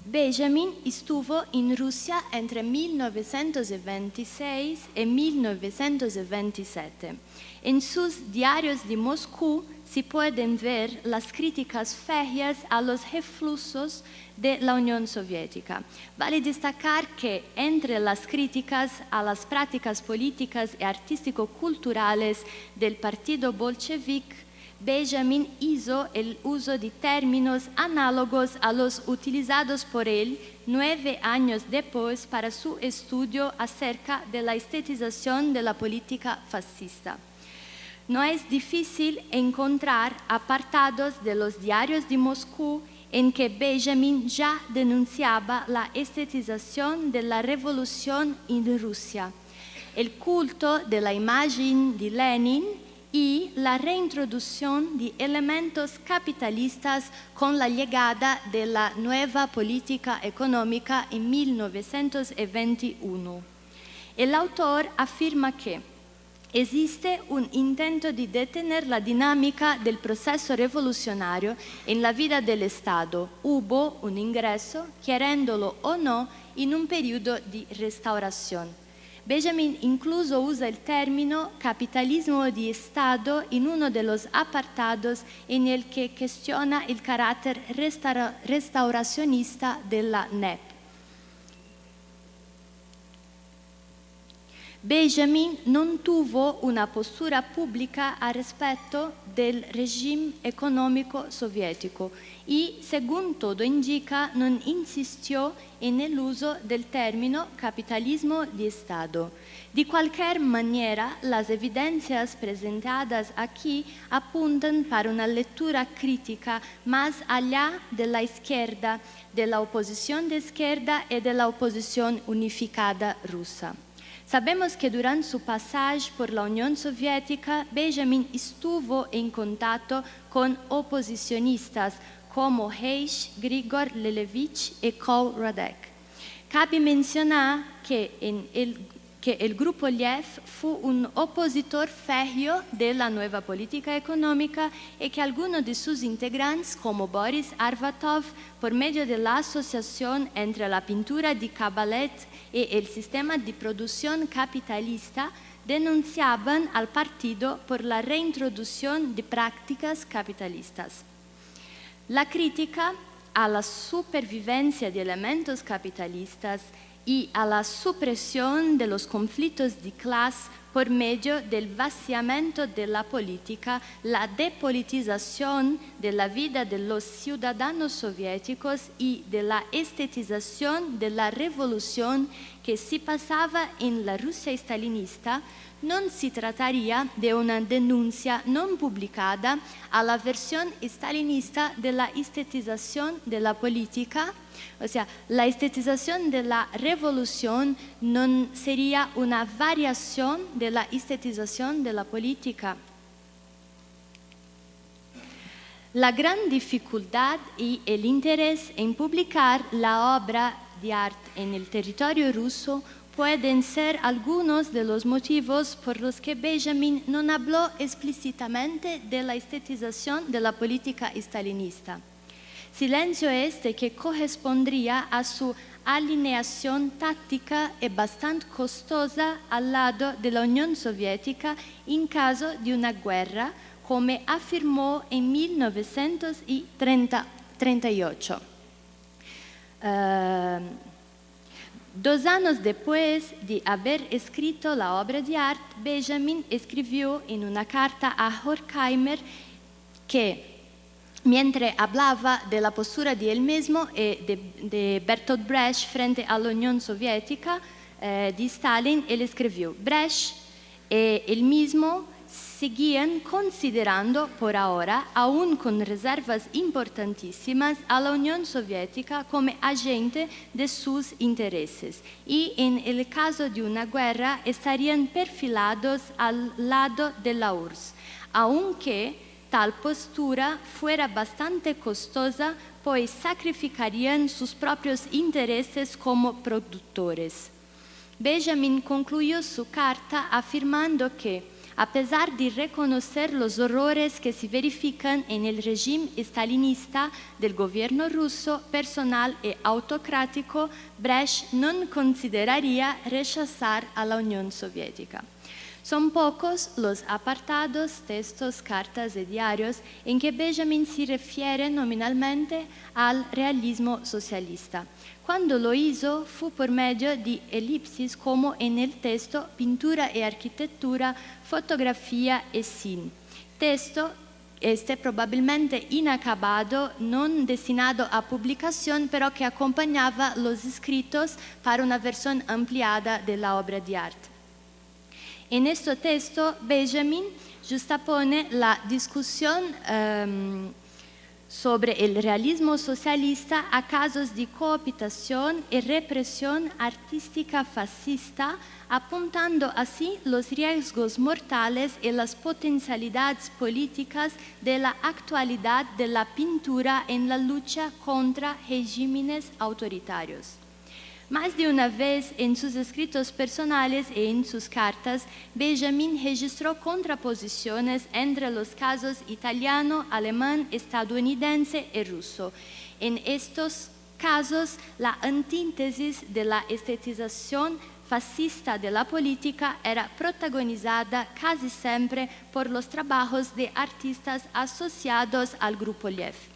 Benjamin estuvo en Rusia entre 1926 y 1927. En sus diarios de Moscú se pueden ver las críticas férreas a los refluxos de la Unión Soviética. Vale destacar que entre las críticas a las prácticas políticas y artístico-culturales del partido bolchevique, Benjamin hizo el uso de términos análogos a los utilizados por él 9 años después para su estudio acerca de la estetización de la política fascista. No es difícil encontrar apartados de los diarios de Moscú en que Benjamin ya denunciaba la estetización de la revolución en Rusia, el culto de la imagen de Lenin y la reintroducción de elementos capitalistas con la llegada de la nueva política económica en 1921. El autor afirma que existe un intento de detener la dinámica del proceso revolucionario en la vida del Estado. Hubo un ingreso, queriéndolo o no, en un periodo de restauración. Benjamin incluso usa el término capitalismo de Estado en uno de los apartados en el que cuestiona el carácter restauracionista de la NEP. Benjamin no tuvo una postura pública al respecto del régimen económico soviético y, según todo indica, no insistió en el uso del término capitalismo de Estado. De cualquier manera, las evidencias presentadas aquí apuntan para una lectura crítica más allá de la izquierda, de la oposición de izquierda y de la oposición unificada rusa. Sabemos que durante su pasaje por la Unión Soviética, Benjamin estuvo en contacto con oposicionistas como Heish, Grigor Lelevich y Kohl Radek. Cabe mencionar que en el que el Grupo XLIII fue un opositor férreo de la nueva política económica y que algunos de sus integrantes, como Boris Arbatov, por medio de la asociación entre la pintura de Cabalet y el sistema de producción capitalista, denunciaban al partido por la reintroducción de prácticas capitalistas. La crítica a la supervivencia de elementos capitalistas y a la supresión de los conflictos de clase por medio del vaciamiento de la política, la depolitización de la vida de los ciudadanos soviéticos y de la estetización de la revolución que se pasaba en la Rusia stalinista, no se trataría de una denuncia no publicada a la versión stalinista de la estetización de la política. O sea, la estetización de la revolución no sería una variación de la estetización de la política. La gran dificultad y el interés en publicar la obra de arte en el territorio ruso pueden ser algunos de los motivos por los que Benjamin no habló explícitamente de la estetización de la política stalinista. Silencio este que correspondría a su alineación táctica y bastante costosa al lado de la Unión Soviética en caso de una guerra, como afirmó en 1938. 2 años después de haber escrito la obra de arte, Benjamin escribió en una carta a Horkheimer que, mientras hablaba de la postura de él mismo y de Bertolt Brecht frente a la Unión Soviética de Stalin, él escribió: Brecht y él mismo seguían considerando por ahora, aún con reservas importantísimas, a la Unión Soviética como agente de sus intereses y en el caso de una guerra estarían perfilados al lado de la URSS, aunque tal postura fuera bastante costosa, pues sacrificarían sus propios intereses como productores. Benjamin concluyó su carta afirmando que, a pesar de reconocer los horrores que se verifican en el régimen stalinista del gobierno ruso, personal y autocrático, Brecht no consideraría rechazar a la Unión Soviética. Son pocos los apartados, textos, cartas y diarios en que Benjamin se refiere nominalmente al realismo socialista. Cuando lo hizo fue por medio de elipsis como en el texto Pintura y Arquitectura, Fotografía y Cine. Texto probablemente inacabado, no destinado a publicación, pero que acompañaba los escritos para una versión ampliada de la obra de arte. En este texto, Benjamin justapone la discusión sobre el realismo socialista a casos de cooptación y represión artística fascista, apuntando así los riesgos mortales y las potencialidades políticas de la actualidad de la pintura en la lucha contra regímenes autoritarios. Más de una vez en sus escritos personales y en sus cartas, Benjamin registró contraposiciones entre los casos italiano, alemán, estadounidense y ruso. En estos casos, la antítesis de la estetización fascista de la política era protagonizada casi siempre por los trabajos de artistas asociados al Grupo XLIII.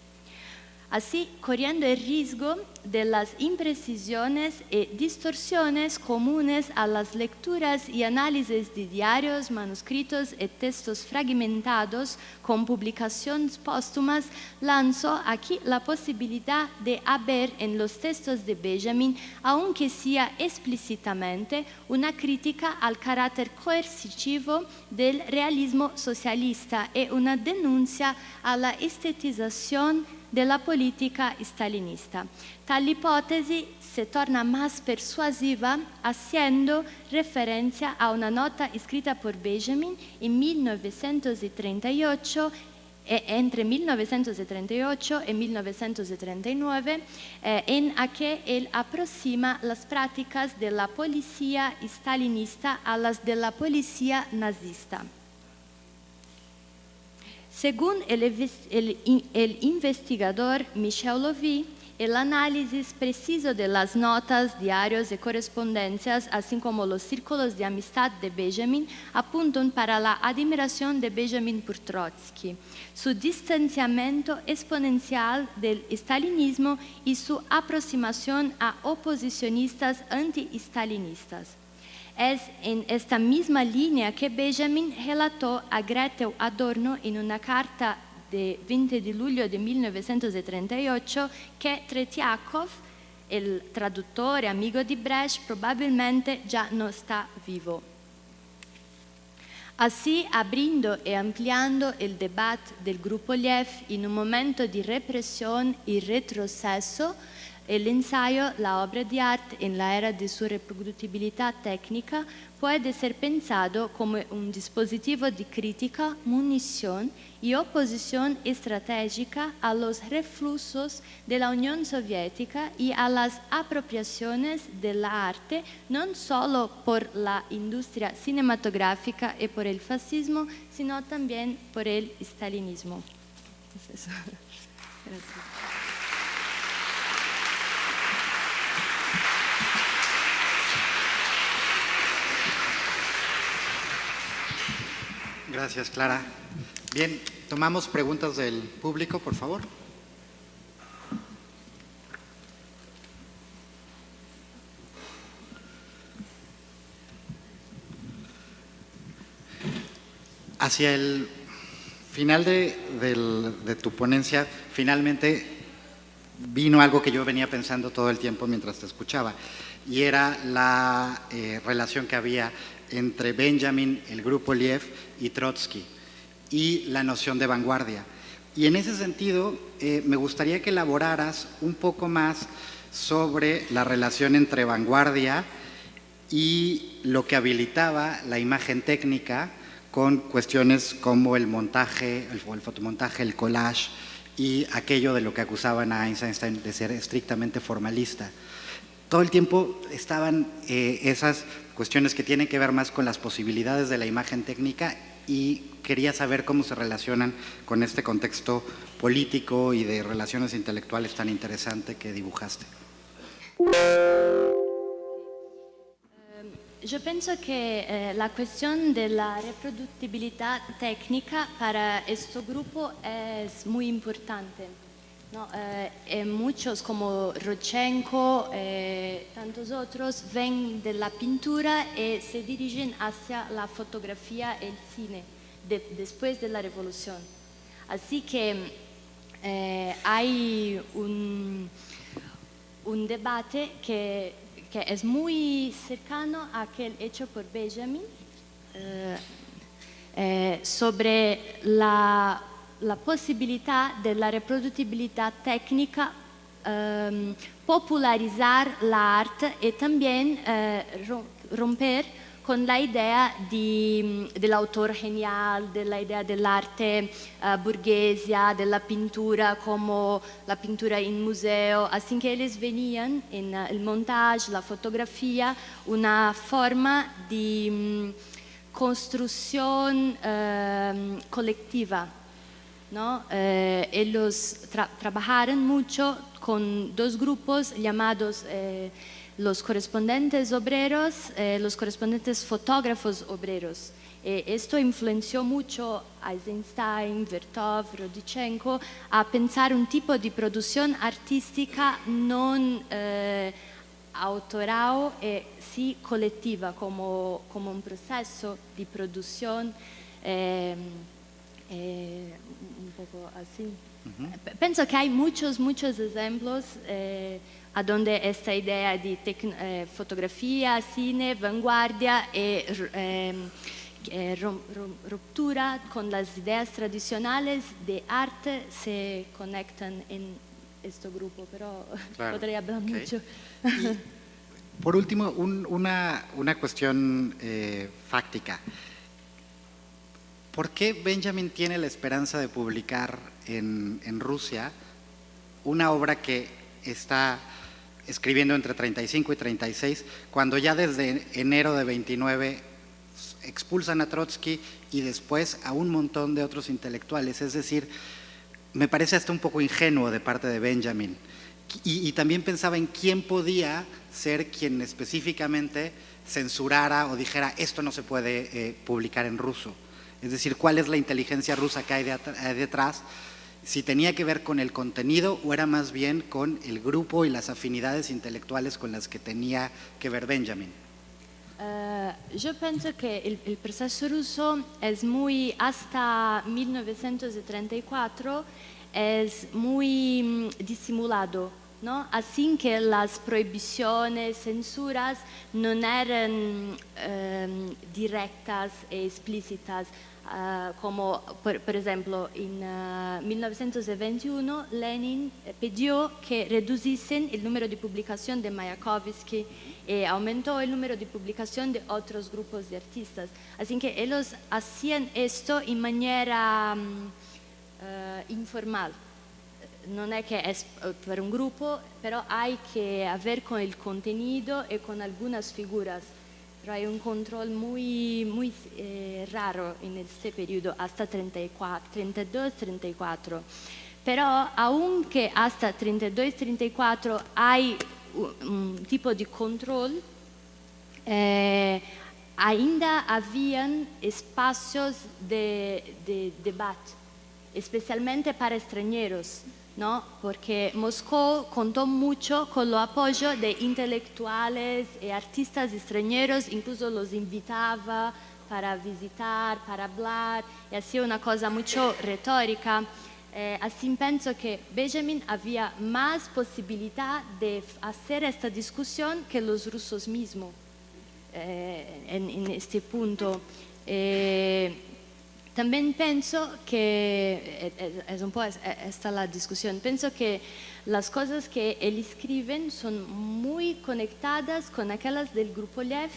Así, corriendo el riesgo de las imprecisiones y distorsiones comunes a las lecturas y análisis de diarios, manuscritos y textos fragmentados con publicaciones póstumas, lanzó aquí la posibilidad de haber en los textos de Benjamin, aunque sea explícitamente, una crítica al carácter coercitivo del realismo socialista y una denuncia a la estetización de la política stalinista. Tal hipótesis se torna más persuasiva haciendo referencia a una nota escrita por Benjamin en 1938 entre 1938 y 1939, en la que él aproxima las prácticas de la policía stalinista a las de la policía nazista. Según el investigador Michel Lovy, el análisis preciso de las notas, diarios y correspondencias, así como los círculos de amistad de Benjamin, apuntan para la admiración de Benjamin por Trotsky, su distanciamiento exponencial del stalinismo y su aproximación a oposicionistas anti-stalinistas. Es en esta misma línea que Benjamin relató a Gretel Adorno en una carta de 20 de julio de 1938 que Tretiakov, el traductor y amigo de Brecht, probablemente ya no está vivo. Así, abriendo y ampliando el debate del Grupo Liev en un momento de represión y retroceso, el ensayo La obra de arte en la era de su reproducibilidad técnica puede ser pensado como un dispositivo de crítica, munición y oposición estratégica a los refluxos de la Unión Soviética y a las apropiaciones del arte, no solo por la industria cinematográfica y por el fascismo, sino también por el stalinismo. Es eso. Gracias. Gracias, Clara. Bien, tomamos preguntas del público, por favor. Hacia el final de tu ponencia, finalmente vino algo que yo venía pensando todo el tiempo mientras te escuchaba, y era la relación que había entre Benjamin, el Grupo Liev y Trotsky, y la noción de vanguardia. Y en ese sentido, me gustaría que elaboraras un poco más sobre la relación entre vanguardia y lo que habilitaba la imagen técnica con cuestiones como el montaje, el fotomontaje, el collage y aquello de lo que acusaban a Einstein de ser estrictamente formalista. Todo el tiempo estaban esas cuestiones que tienen que ver más con las posibilidades de la imagen técnica, y quería saber cómo se relacionan con este contexto político y de relaciones intelectuales tan interesante que dibujaste. Yo pienso que la cuestión de la reproducibilidad técnica para este grupo es muy importante, ¿no? Muchos como Rodchenko, tantos otros, ven de la pintura y se dirigen hacia la fotografía y el cine después de la revolución. Así que hay un debate que es muy cercano a aquel hecho por Benjamin sobre la posibilidad de la reproducibilidad técnica, popularizar la arte y también romper con la idea del autor genial, de la idea del arte burguesa, de la pintura como la pintura en museo. Así que ellos venían en el montaje, la fotografía, una forma de construcción colectiva, ¿no? Ellos trabajaron mucho con dos grupos llamados los correspondentes obreros, los correspondentes fotógrafos obreros. Esto influenció mucho a Eisenstein, Vertov, Rodchenko a pensar un tipo de producción artística no autoral, sí colectiva, como un proceso de producción un poco así. Pienso que hay muchos ejemplos a donde esta idea de fotografía, cine, vanguardia y ruptura con las ideas tradicionales de arte se conectan en este grupo, pero claro, podría hablar mucho. Y, por último, una cuestión fáctica. ¿Por qué Benjamin tiene la esperanza de publicar en Rusia una obra que está escribiendo entre 35 y 36, cuando ya desde enero de 29 expulsan a Trotsky y después a un montón de otros intelectuales? Es decir, me parece hasta un poco ingenuo de parte de Benjamin. Y también pensaba en quién podía ser quien específicamente censurara o dijera esto no se puede publicar en ruso. Es decir, ¿cuál es la inteligencia rusa que hay detrás? Si tenía que ver con el contenido o era más bien con el grupo y las afinidades intelectuales con las que tenía que ver Benjamin. Yo pienso que el proceso ruso es muy, hasta 1934, es muy disimulado, ¿no? Así que las prohibiciones, censuras no eran directas e explícitas. Como por ejemplo en 1921 Lenin pidió que reduciesen el número de publicación de Mayakovsky y aumentó el número de publicación de otros grupos de artistas. Así que ellos hacían esto en manera informal. No es que es para un grupo, pero hay que ver con el contenido y con algunas figuras. Pero hay un control muy raro en este periodo, hasta 32, 34. Pero aunque hasta 32, 34 hay un tipo de control, ainda habían espacios de debate, especialmente para extranjeros, ¿no? Porque Moscú contó mucho con el apoyo de intelectuales y artistas extranjeros, incluso los invitaba para visitar, para hablar, y hacía una cosa mucho retórica. Así pienso que Benjamin había más posibilidad de hacer esta discusión que los rusos mismos en este punto. También pienso que, es un poco esta la discusión, pienso que las cosas que él escribe son muy conectadas con aquellas del grupo Lev,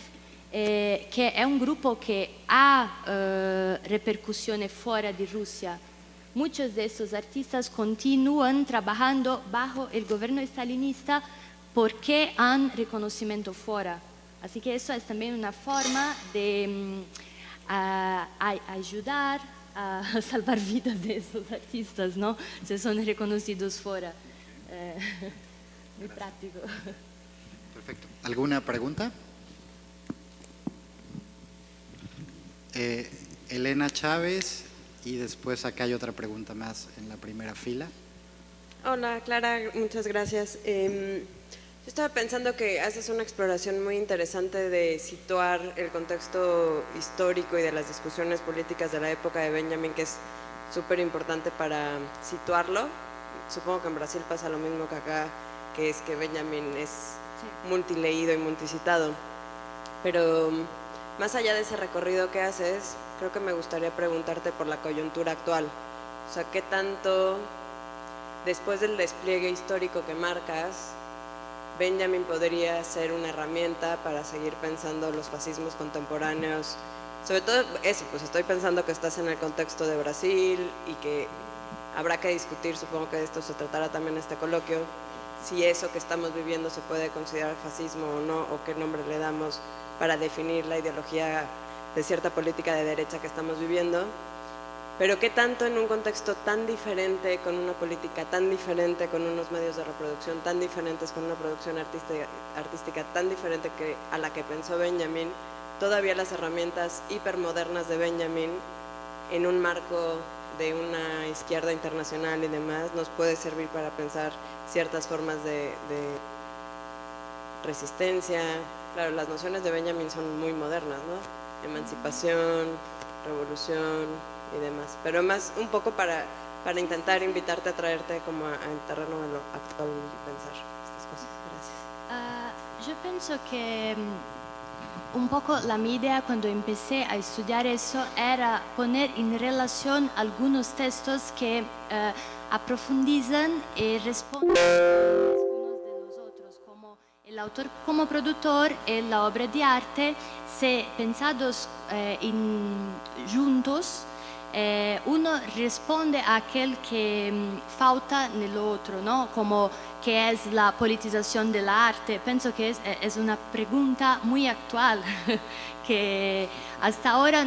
que es un grupo que ha repercusiones fuera de Rusia. Muchos de estos artistas continúan trabajando bajo el gobierno stalinista porque han reconocimiento fuera. Así que eso es también una forma de ayudar a salvar vidas de esos artistas, ¿no? Si son reconocidos fuera. Muy práctico. Perfecto. ¿Alguna pregunta? Elena Chávez, y después acá hay otra pregunta más en la primera fila. Hola Clara, muchas gracias. Yo estaba pensando que haces una exploración muy interesante de situar el contexto histórico y de las discusiones políticas de la época de Benjamin, que es súper importante para situarlo. Supongo que en Brasil pasa lo mismo que acá, que es que Benjamin es multileído y multicitado. Pero más allá de ese recorrido que haces, creo que me gustaría preguntarte por la coyuntura actual. O sea, ¿qué tanto, después del despliegue histórico que marcas, Benjamin podría ser una herramienta para seguir pensando los fascismos contemporáneos? Sobre todo eso, pues estoy pensando que estás en el contexto de Brasil y que habrá que discutir, supongo que de esto se tratará también este coloquio, si eso que estamos viviendo se puede considerar fascismo o no, o qué nombre le damos para definir la ideología de cierta política de derecha que estamos viviendo. Pero qué tanto en un contexto tan diferente, con una política tan diferente, con unos medios de reproducción tan diferentes, con una producción artística tan diferente que a la que pensó Benjamin, todavía las herramientas hipermodernas de Benjamin en un marco de una izquierda internacional y demás nos puede servir para pensar ciertas formas de resistencia. Claro, las nociones de Benjamin son muy modernas, ¿no? Emancipación, revolución y demás, pero más un poco para intentar invitarte a traerte como al terreno de lo actual y pensar estas cosas. Gracias. Yo pienso que un poco mi idea cuando empecé a estudiar eso era poner en relación algunos textos que aprofundizan y responden unos de los otros, como el autor como productor y la obra de arte, se pensados juntos, uno responde a aquel que falta en el otro, ¿no? Como que es la politización del arte. Pienso que es una pregunta muy actual, que hasta ahora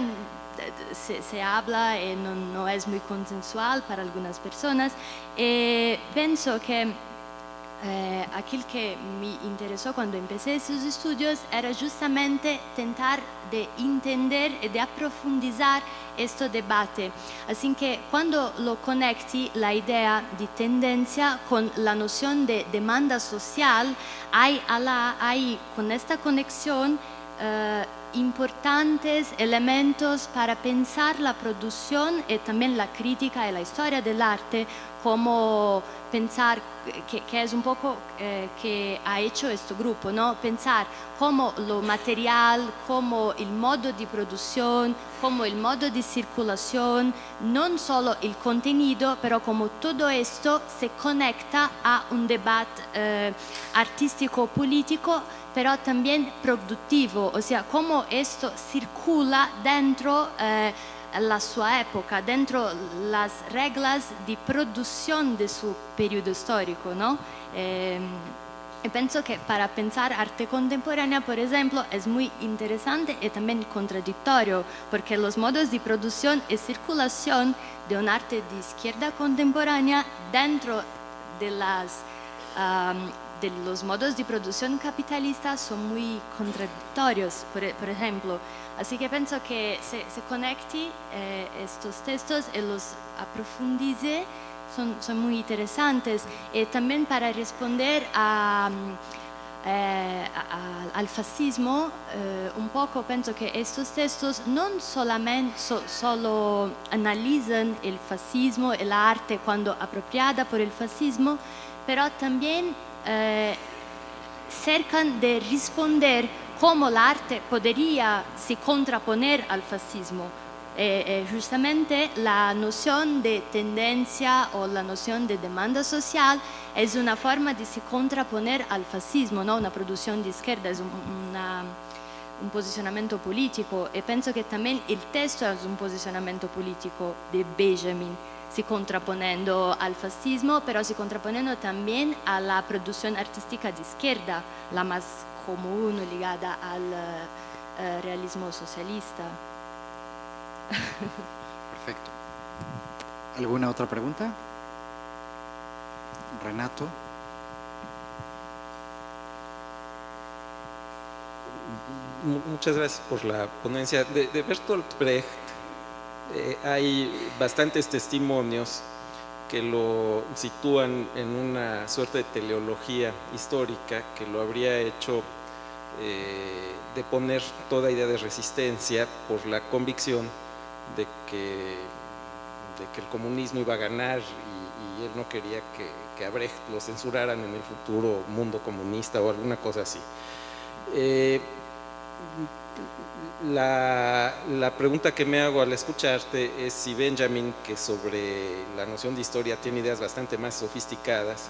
se habla y no es muy consensual para algunas personas. Pienso que aquel que me interesó cuando empecé esos estudios era justamente intentar de entender y de profundizar este debate. Así que cuando lo conecti la idea de tendencia con la noción de demanda social, hay con esta conexión importantes elementos para pensar la producción y también la crítica y la historia del arte, como pensar, que es un poco que ha hecho este grupo, ¿no? Pensar cómo lo material, como el modo de producción, como el modo de circulación, no solo el contenido, pero como todo esto se conecta a un debate artístico-político, pero también productivo, o sea, cómo esto circula dentro la sua época, dentro las reglas de producción de su periodo histórico, ¿no? Y pienso que para pensar arte contemporánea, por ejemplo, es muy interesante y también contradictorio, porque los modos de producción y circulación de un arte de izquierda contemporánea dentro de los modos de producción capitalistas son muy contradictorios, por ejemplo. Así que pienso que se conecte estos textos y los aprofundice, son muy interesantes. Y también para responder al fascismo, un poco pienso que estos textos no solamente solo analizan el fascismo, el arte cuando apropiada por el fascismo, pero también cercan de responder cómo el arte podría se contraponer al fascismo. Justamente la noción de tendencia o la noción de demanda social es una forma de se contraponer al fascismo, ¿no? Una producción de izquierda es un posicionamiento político, y pienso que también el texto es un posicionamiento político de Benjamin, se contraponiendo al fascismo, pero se contraponiendo también a la producción artística de izquierda, la más común ligada al realismo socialista. Perfecto. ¿Alguna otra pregunta? Renato. Muchas gracias por la ponencia. De Bertolt Brecht hay bastantes testimonios que lo sitúan en una suerte de teleología histórica que lo habría hecho de poner toda idea de resistencia por la convicción de que el comunismo iba a ganar y él no quería que a Brecht lo censuraran en el futuro mundo comunista o alguna cosa así. La pregunta que me hago al escucharte es si Benjamin, que sobre la noción de historia tiene ideas bastante más sofisticadas,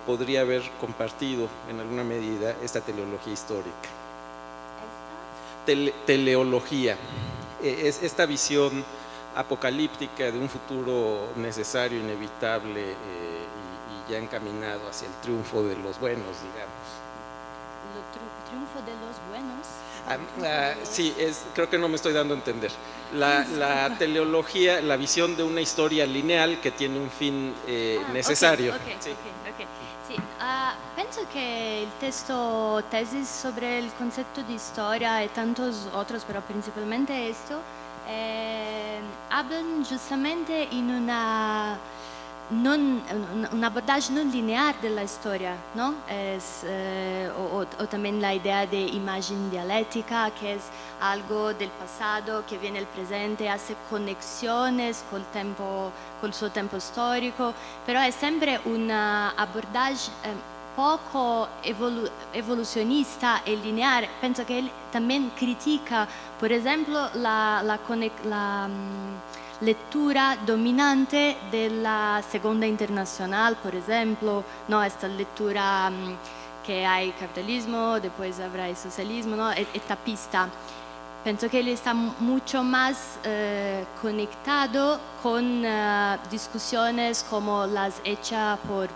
podría haber compartido en alguna medida esta teleología histórica. Teleología, es esta visión apocalíptica de un futuro necesario, inevitable y ya encaminado hacia el triunfo de los buenos, digamos. ¿El triunfo de los buenos? Sí, creo que no me estoy dando a entender. La teleología, la visión de una historia lineal que tiene un fin necesario. Sí. Pienso que el texto Tesis sobre el concepto de historia y tantos otros, pero principalmente esto, hablan justamente en un abordaje no lineal de la historia, ¿no? O también la idea de imagen dialéctica, que es algo del pasado que viene al presente, hace conexiones con su tiempo histórico, pero es siempre un abordaje poco evolucionista y lineal. Pienso que él también critica, por ejemplo, la lectura dominante de la Segunda Internacional, por ejemplo, ¿no? Esta lectura que hay capitalismo, después habrá el socialismo, ¿no? Etapista. Penso che él está mucho más conectado con discusiones como las hechas por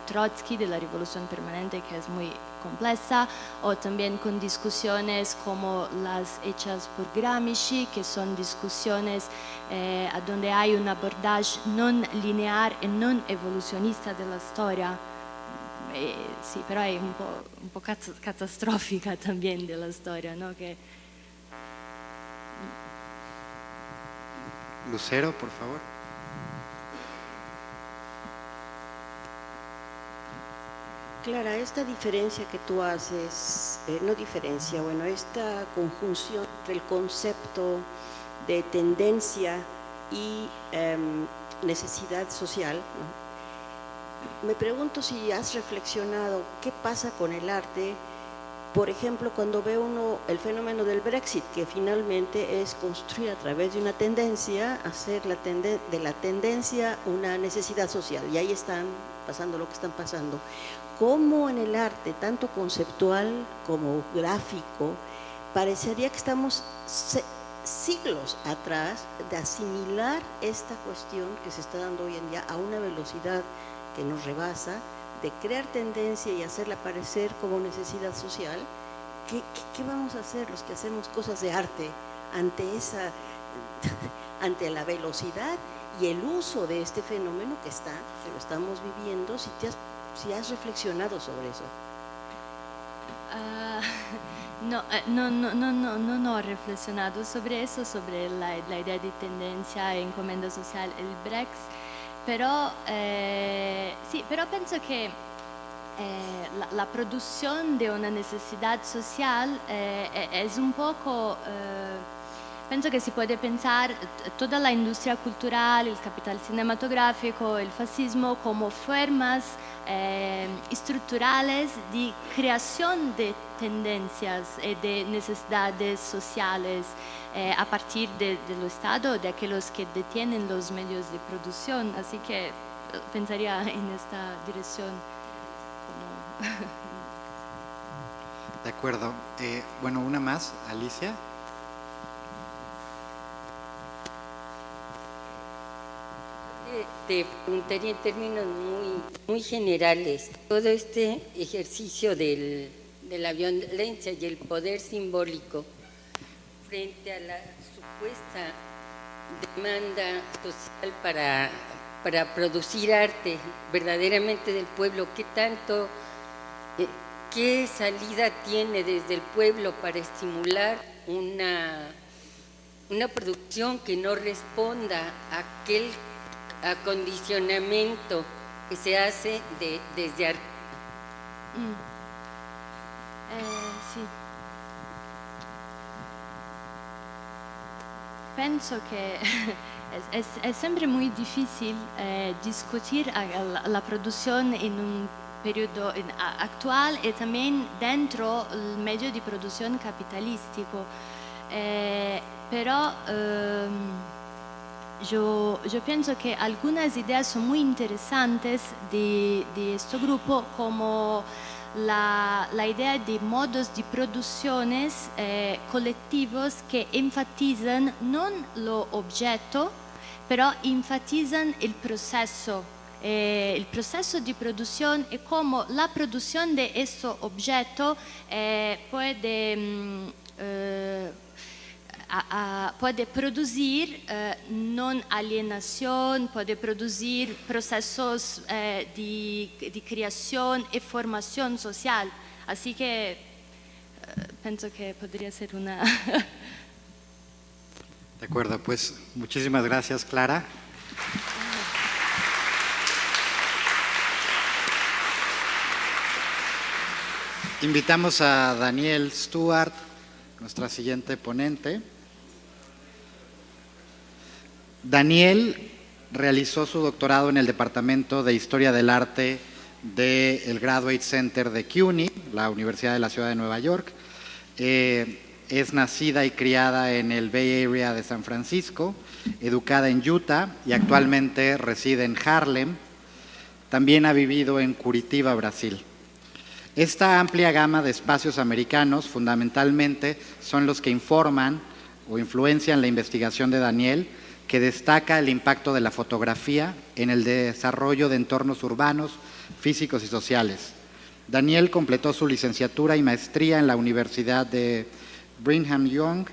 Trotsky de la Revolución Permanente, que es muy compleja, o también con discusiones como las hechas por Gramsci, que son discusiones donde hay un abordaje no lineal y no evolucionista de la historia. Sí, pero hay un po' catastrófica también de la historia, ¿no? Que Lucero, por favor. Clara, esta diferencia que tú haces, no diferencia, bueno, esta conjunción entre el concepto de tendencia y necesidad social, ¿no? Me pregunto si has reflexionado qué pasa con el arte, por ejemplo, cuando ve uno el fenómeno del Brexit, que finalmente es construir a través de una tendencia, hacer de la tendencia una necesidad social, y ahí están pasando lo que están pasando. Cómo en el arte, tanto conceptual como gráfico, parecería que estamos siglos atrás de asimilar esta cuestión que se está dando hoy en día a una velocidad que nos rebasa, de crear tendencia y hacerla aparecer como necesidad social. ¿Qué vamos a hacer los que hacemos cosas de arte ante la velocidad y el uso de este fenómeno que lo estamos viviendo? Si has reflexionado sobre eso. No he reflexionado sobre eso, sobre la idea de tendencia e encomienda social, el Brexit, pero sí, pero pienso que la producción de una necesidad social es un poco... Penso che si può pensare tutta la industria cultural, il capital cinematográfico, il fascismo como formas estructurales de creación de tendencias y de necesidades sociales a partir del Estado, de aquellos que detienen los medios de producción. Así que pensaría en esta dirección. De acuerdo. Bueno, una más, Alicia. Te preguntaría en términos muy generales, todo este ejercicio de la violencia y el poder simbólico frente a la supuesta demanda social para producir arte verdaderamente del pueblo, ¿qué salida tiene desde el pueblo para estimular una producción que no responda a aquel acondicionamiento que se hace desde arriba? Sì. Penso che è sempre muy difícil discutir la producción en un periodo actual y también dentro el medio de producción capitalístico, pero yo pienso que algunas ideas son muy interesantes de este grupo, como la idea de modos de producciones colectivos que enfatizan no lo objeto, pero enfatizan el proceso de producción y cómo la producción de este objeto puede producir non alienación, puede producir procesos de creación y formación social. Así que pienso que podría ser una... De acuerdo, pues muchísimas gracias, Clara. Invitamos a Danielle Stewart, nuestra siguiente ponente. Danielle realizó su doctorado en el Departamento de Historia del Arte del Graduate Center de CUNY, la Universidad de la Ciudad de Nueva York. Es nacida y criada en el Bay Area de San Francisco, educada en Utah y actualmente reside en Harlem. También ha vivido en Curitiba, Brasil. Esta amplia gama de espacios americanos fundamentalmente son los que informan o influencia en la investigación de Daniel, que destaca el impacto de la fotografía en el desarrollo de entornos urbanos, físicos y sociales. Daniel completó su licenciatura y maestría en la Universidad de Brigham Young.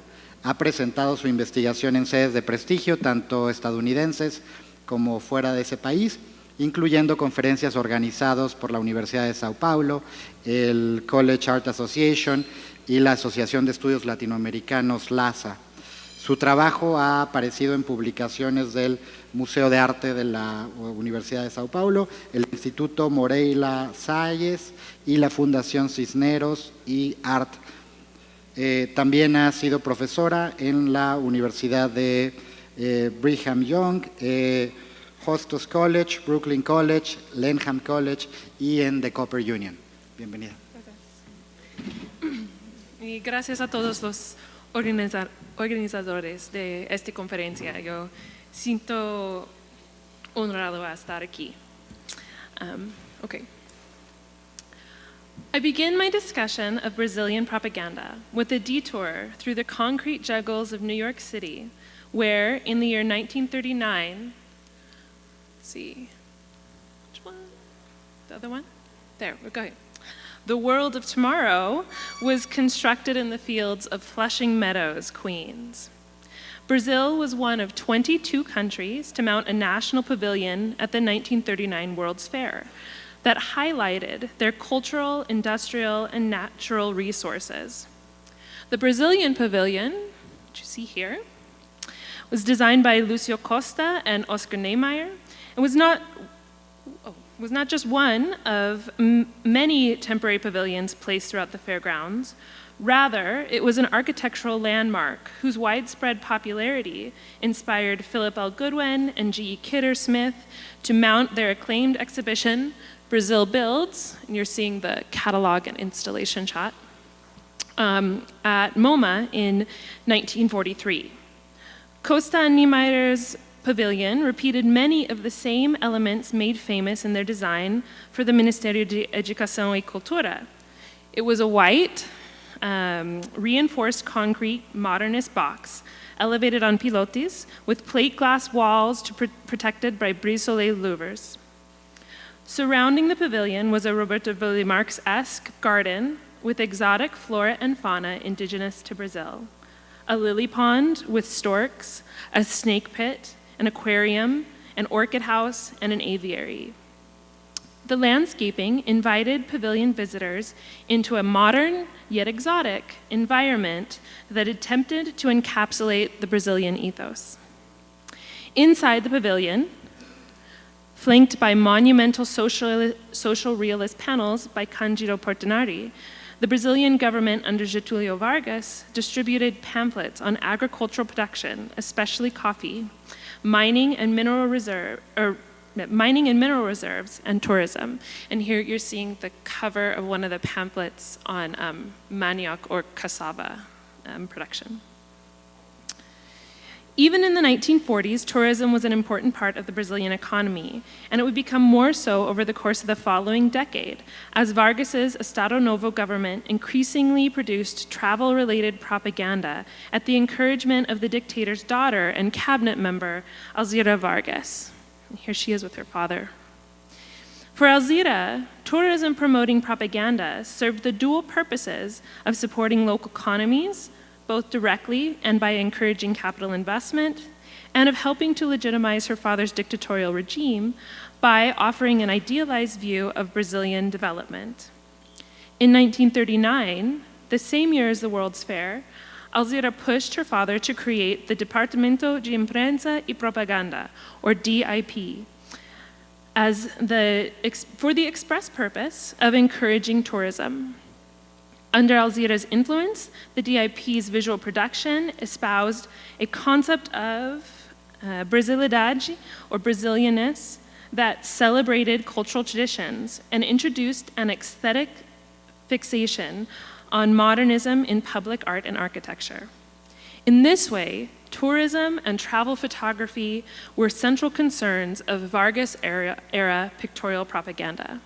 Ha presentado su investigación en sedes de prestigio, tanto estadounidenses como fuera de ese país, incluyendo conferencias organizadas por la Universidad de Sao Paulo, el College Art Association y la Asociación de Estudios Latinoamericanos, LASA. Su trabajo ha aparecido en publicaciones del Museo de Arte de la Universidad de Sao Paulo, el Instituto Moreira Salles y la Fundación Cisneros y Art. También ha sido profesora en la Universidad de Brigham Young, Hostos College, Brooklyn College, Lanham College y en The Copper Union. Bienvenida. Gracias. Y gracias a todos los organizadores de esta conferencia. Yo siento honrado a estar aquí. Okay. I begin my discussion of Brazilian propaganda with a detour through the concrete juggles of New York City, where in the year 1939, let's see, which one? The other one? There, we're going. The world of tomorrow was constructed in the fields of Flushing Meadows, Queens. Brazil was one of 22 countries to mount a national pavilion at the 1939 World's Fair that highlighted their cultural, industrial, and natural resources. The Brazilian pavilion, which you see here, was designed by Lucio Costa and Oscar Niemeyer, and was not just one of many temporary pavilions placed throughout the fairgrounds. Rather, it was an architectural landmark whose widespread popularity inspired Philip L. Goodwin and G.E. Kidder Smith to mount their acclaimed exhibition, Brazil Builds, and you're seeing the catalog and installation shot, at MoMA in 1943. Costa and Niemeyer's pavilion repeated many of the same elements made famous in their design for the Ministerio de Educação y Cultura. It was a white, reinforced concrete modernist box, elevated on pilotis, with plate glass walls protected by brise-soleil louvers. Surrounding the pavilion was a Roberto Villemarx-esque garden with exotic flora and fauna indigenous to Brazil. A lily pond with storks, a snake pit, an aquarium, an orchid house, and an aviary. The landscaping invited pavilion visitors into a modern yet exotic environment that attempted to encapsulate the Brazilian ethos. Inside the pavilion, flanked by monumental social realist panels by Cândido Portinari, the Brazilian government under Getúlio Vargas distributed pamphlets on agricultural production, especially coffee, mining and mineral reserves, and tourism. And here you're seeing the cover of one of the pamphlets on manioc or cassava production. Even in the 1940s, tourism was an important part of the Brazilian economy, and it would become more so over the course of the following decade, as Vargas's Estado Novo government increasingly produced travel-related propaganda at the encouragement of the dictator's daughter and cabinet member, Alzira Vargas. And here she is with her father. For Alzira, tourism-promoting propaganda served the dual purposes of supporting local economies, both directly and by encouraging capital investment, and of helping to legitimize her father's dictatorial regime by offering an idealized view of Brazilian development. In 1939, the same year as the World's Fair, Alzira pushed her father to create the Departamento de Imprensa y Propaganda, or DIP, for the express purpose of encouraging tourism. Under Alzira's influence, the DIP's visual production espoused a concept of Brasilidade, or Brazilianness, that celebrated cultural traditions and introduced an aesthetic fixation on modernism in public art and architecture. In this way, tourism and travel photography were central concerns of Vargas era pictorial propaganda.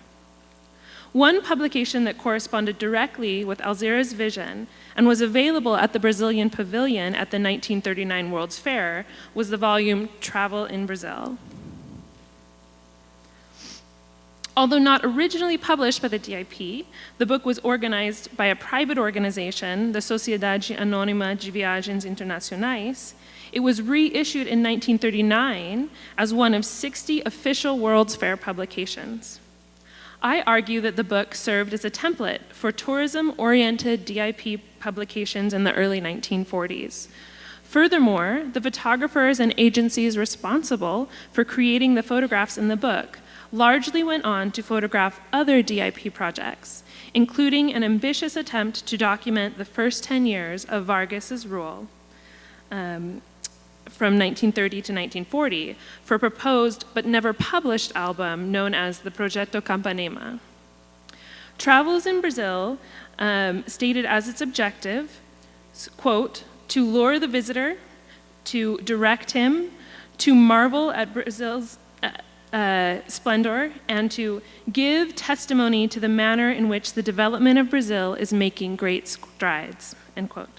One publication that corresponded directly with Alzira's vision and was available at the Brazilian Pavilion at the 1939 World's Fair was the volume Travel in Brazil. Although not originally published by the DIP, the book was organized by a private organization, the Sociedade Anônima de Viagens Internacionais. It was reissued in 1939 as one of 60 official World's Fair publications. I argue that the book served as a template for tourism-oriented DIP publications in the early 1940s. Furthermore, the photographers and agencies responsible for creating the photographs in the book largely went on to photograph other DIP projects, including an ambitious attempt to document the first 10 years of Vargas's rule from 1930 to 1940 for a proposed but never published album known as the Projeto Campanema. Travels in Brazil stated as its objective, quote, to lure the visitor, to direct him, to marvel at Brazil's splendor, and to give testimony to the manner in which the development of Brazil is making great strides, end quote.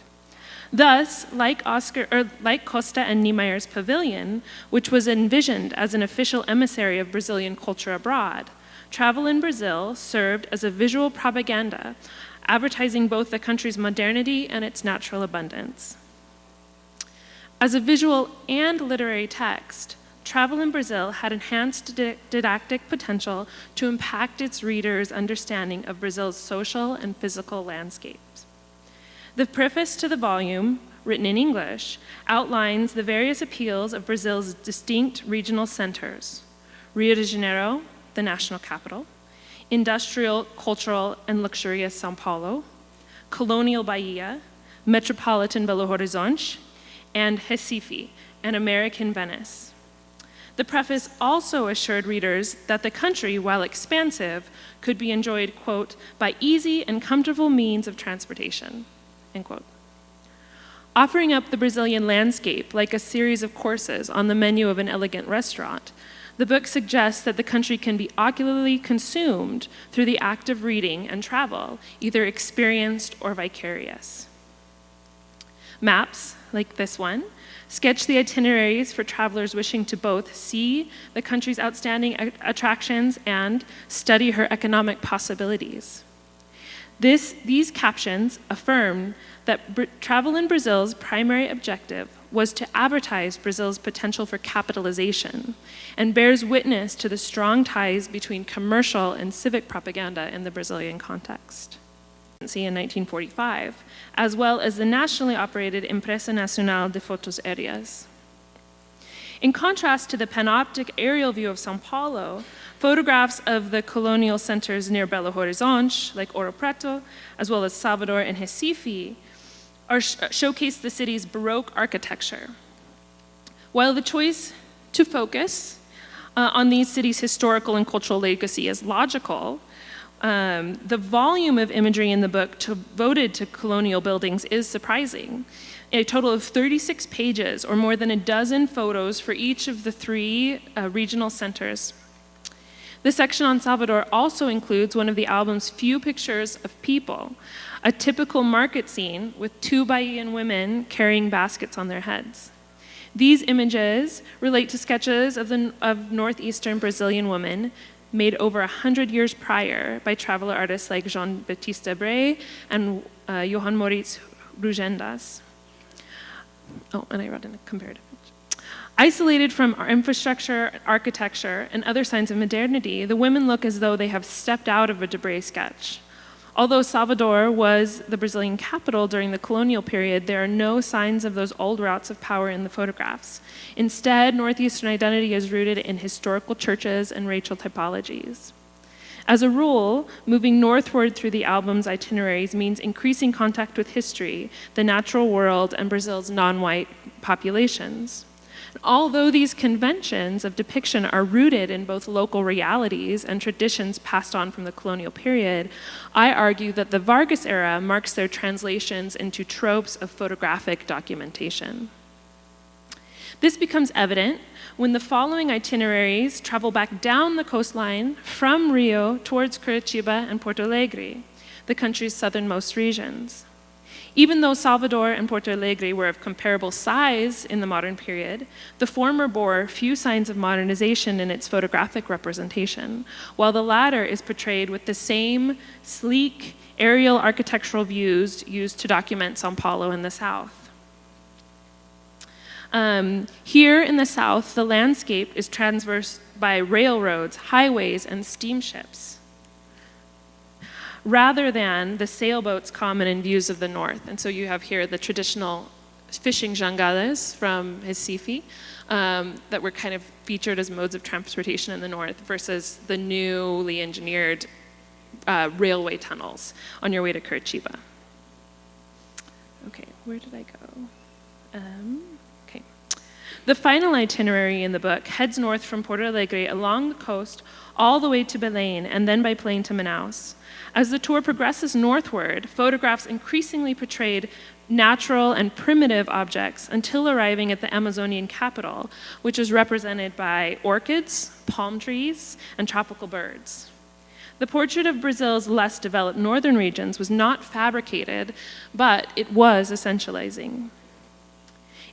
Thus, like Costa and Niemeyer's Pavilion, which was envisioned as an official emissary of Brazilian culture abroad, Travel in Brazil served as a visual propaganda, advertising both the country's modernity and its natural abundance. As a visual and literary text, Travel in Brazil had enhanced didactic potential to impact its readers' understanding of Brazil's social and physical landscapes. The preface to the volume, written in English, outlines the various appeals of Brazil's distinct regional centers: Rio de Janeiro, the national capital; industrial, cultural, and luxurious São Paulo; colonial Bahia; metropolitan Belo Horizonte; and Recife, an American Venice. The preface also assured readers that the country, while expansive, could be enjoyed, quote, by easy and comfortable means of transportation, end quote. Offering up the Brazilian landscape like a series of courses on the menu of an elegant restaurant, the book suggests that the country can be ocularly consumed through the act of reading and travel, either experienced or vicarious. Maps, like this one, sketch the itineraries for travelers wishing to both see the country's outstanding attractions and study her economic possibilities. These captions affirm that Travel in Brazil's primary objective was to advertise Brazil's potential for capitalization and bears witness to the strong ties between commercial and civic propaganda in the Brazilian context. In 1945, as well as the nationally operated Empresa Nacional de Fotos Aéreas. In contrast to the panoptic aerial view of São Paulo, photographs of the colonial centers near Belo Horizonte, like Ouro Preto, as well as Salvador and Recife, showcase the city's Baroque architecture. While the choice to focus on these cities' historical and cultural legacy is logical, the volume of imagery in the book devoted to colonial buildings is surprising. A total of 36 pages, or more than a dozen photos for each of the three regional centers. The section on Salvador also includes one of the album's few pictures of people, a typical market scene with two Bahian women carrying baskets on their heads. These images relate to sketches of northeastern Brazilian women made over 100 years prior by traveler artists like Jean-Baptiste Debray and Johann Moritz Rugendas. Oh, and I wrote in a comparative. Isolated from our infrastructure, architecture, and other signs of modernity, the women look as though they have stepped out of a Debray sketch. Although Salvador was the Brazilian capital during the colonial period, there are no signs of those old routes of power in the photographs. Instead, Northeastern identity is rooted in historical churches and racial typologies. As a rule, moving northward through the album's itineraries means increasing contact with history, the natural world, and Brazil's non-white populations. Although these conventions of depiction are rooted in both local realities and traditions passed on from the colonial period, I argue that the Vargas era marks their translations into tropes of photographic documentation. This becomes evident when the following itineraries travel back down the coastline from Rio towards Curitiba and Porto Alegre, the country's southernmost regions. Even though Salvador and Porto Alegre were of comparable size in the modern period, the former bore few signs of modernization in its photographic representation, while the latter is portrayed with the same sleek aerial architectural views used to document São Paulo in the south. Here in the south, the landscape is traversed by railroads, highways, and steamships, rather than the sailboats common in views of the north. And so you have here the traditional fishing jangadas from Recife that were kind of featured as modes of transportation in the north versus the newly engineered railway tunnels on your way to Curitiba. Okay, where did I go? Okay. The final itinerary in the book heads north from Porto Alegre along the coast all the way to Belém and then by plane to Manaus. As the tour progresses northward, photographs increasingly portrayed natural and primitive objects until arriving at the Amazonian capital, which is represented by orchids, palm trees, and tropical birds. The portrait of Brazil's less developed northern regions was not fabricated, but it was essentializing.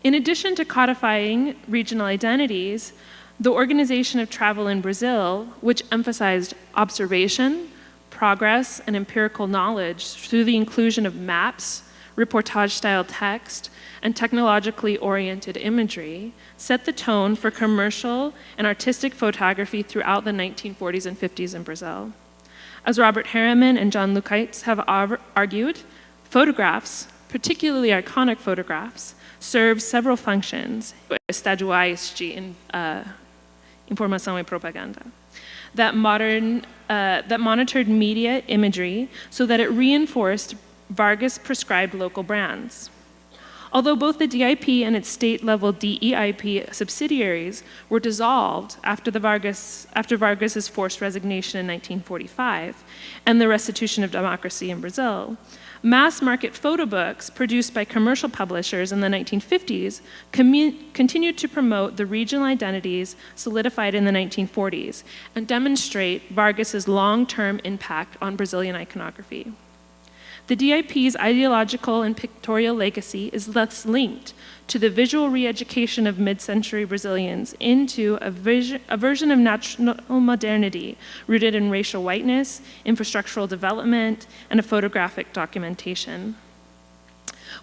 In addition to codifying regional identities, the organization of travel in Brazil, which emphasized observation, progress, and empirical knowledge through the inclusion of maps, reportage-style text, and technologically oriented imagery, set the tone for commercial and artistic photography throughout the 1940s and 50s in Brazil. As Robert Harriman and John Lógicas have argued, photographs, particularly iconic photographs, serve several functions, estaduais de informação e propaganda, that monitored media imagery so that it reinforced Vargas prescribed local brands. Although both the DIP and its state-level DEIP subsidiaries were dissolved after Vargas's forced resignation in 1945 and the restitution of democracy in Brazil, mass-market photo books produced by commercial publishers in the 1950s continued to promote the regional identities solidified in the 1940s and demonstrate Vargas's long-term impact on Brazilian iconography. The DIP's ideological and pictorial legacy is thus linked to the visual re-education of mid-century Brazilians into a version of national modernity rooted in racial whiteness, infrastructural development, and a photographic documentation.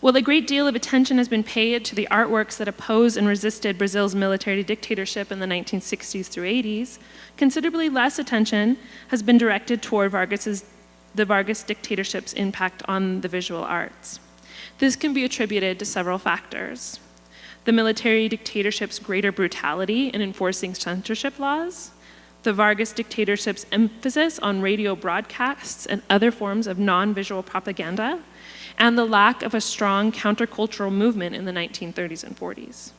While a great deal of attention has been paid to the artworks that opposed and resisted Brazil's military dictatorship in the 1960s through 80s, considerably less attention has been directed toward the Vargas dictatorship's impact on the visual arts. This can be attributed to several factors: the military dictatorship's greater brutality in enforcing censorship laws, the Vargas dictatorship's emphasis on radio broadcasts and other forms of non-visual propaganda, and the lack of a strong countercultural movement in the 1930s and 40s.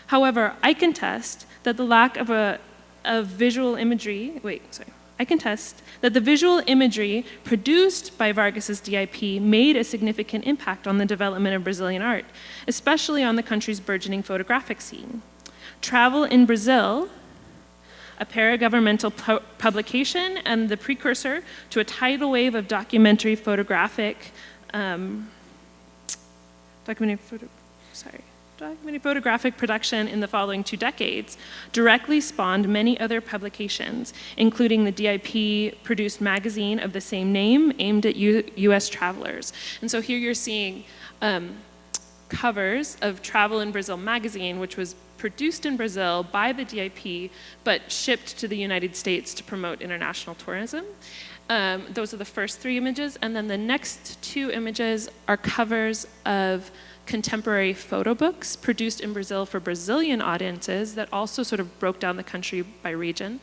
However, I contest that the lack of visual imagery, I contest that the visual imagery produced by Vargas's DIP made a significant impact on the development of Brazilian art, especially on the country's burgeoning photographic scene. Travel in Brazil, a paragovernmental publication and the precursor to a tidal wave of documentary photographic production in the following 2 decades, directly spawned many other publications, including the DIP-produced magazine of the same name aimed at U.S. travelers. And so here you're seeing covers of Travel in Brazil magazine, which was produced in Brazil by the DIP, but shipped to the United States to promote international tourism. Those are the first 3 images, and then the next 2 images are covers of contemporary photo books produced in Brazil for Brazilian audiences that also sort of broke down the country by region.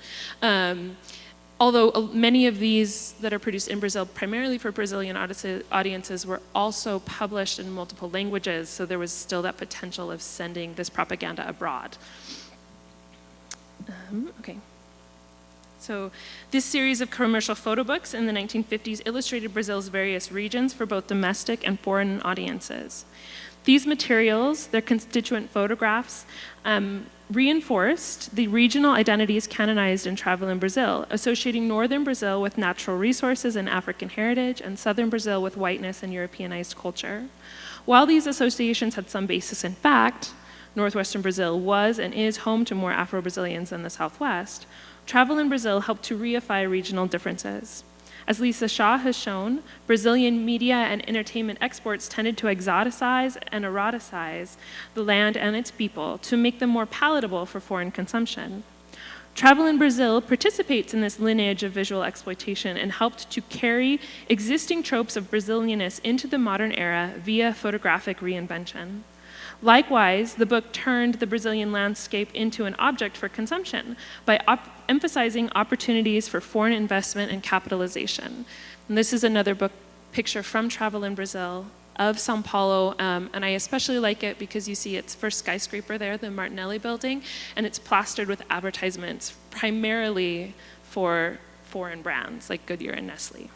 Although many of these that are produced in Brazil primarily for Brazilian audiences were also published in multiple languages, so there was still that potential of sending this propaganda abroad. Okay. So this series of commercial photo books in the 1950s illustrated Brazil's various regions for both domestic and foreign audiences. These materials, their constituent photographs, reinforced the regional identities canonized in Travel in Brazil, associating northern Brazil with natural resources and African heritage, and southern Brazil with whiteness and Europeanized culture. While these associations had some basis in fact, northwestern Brazil was and is home to more Afro-Brazilians than the Southwest, Travel in Brazil helped to reify regional differences. As Lisa Shaw has shown, Brazilian media and entertainment exports tended to exoticize and eroticize the land and its people to make them more palatable for foreign consumption. Travel in Brazil participates in this lineage of visual exploitation and helped to carry existing tropes of Brazilianness into the modern era via photographic reinvention. Likewise, the book turned the Brazilian landscape into an object for consumption by emphasizing opportunities for foreign investment and capitalization. And this is another book picture from Travel in Brazil of Sao Paulo, and I especially like it because you see its first skyscraper there, the Martinelli building, and it's plastered with advertisements primarily for foreign brands like Goodyear and Nestle.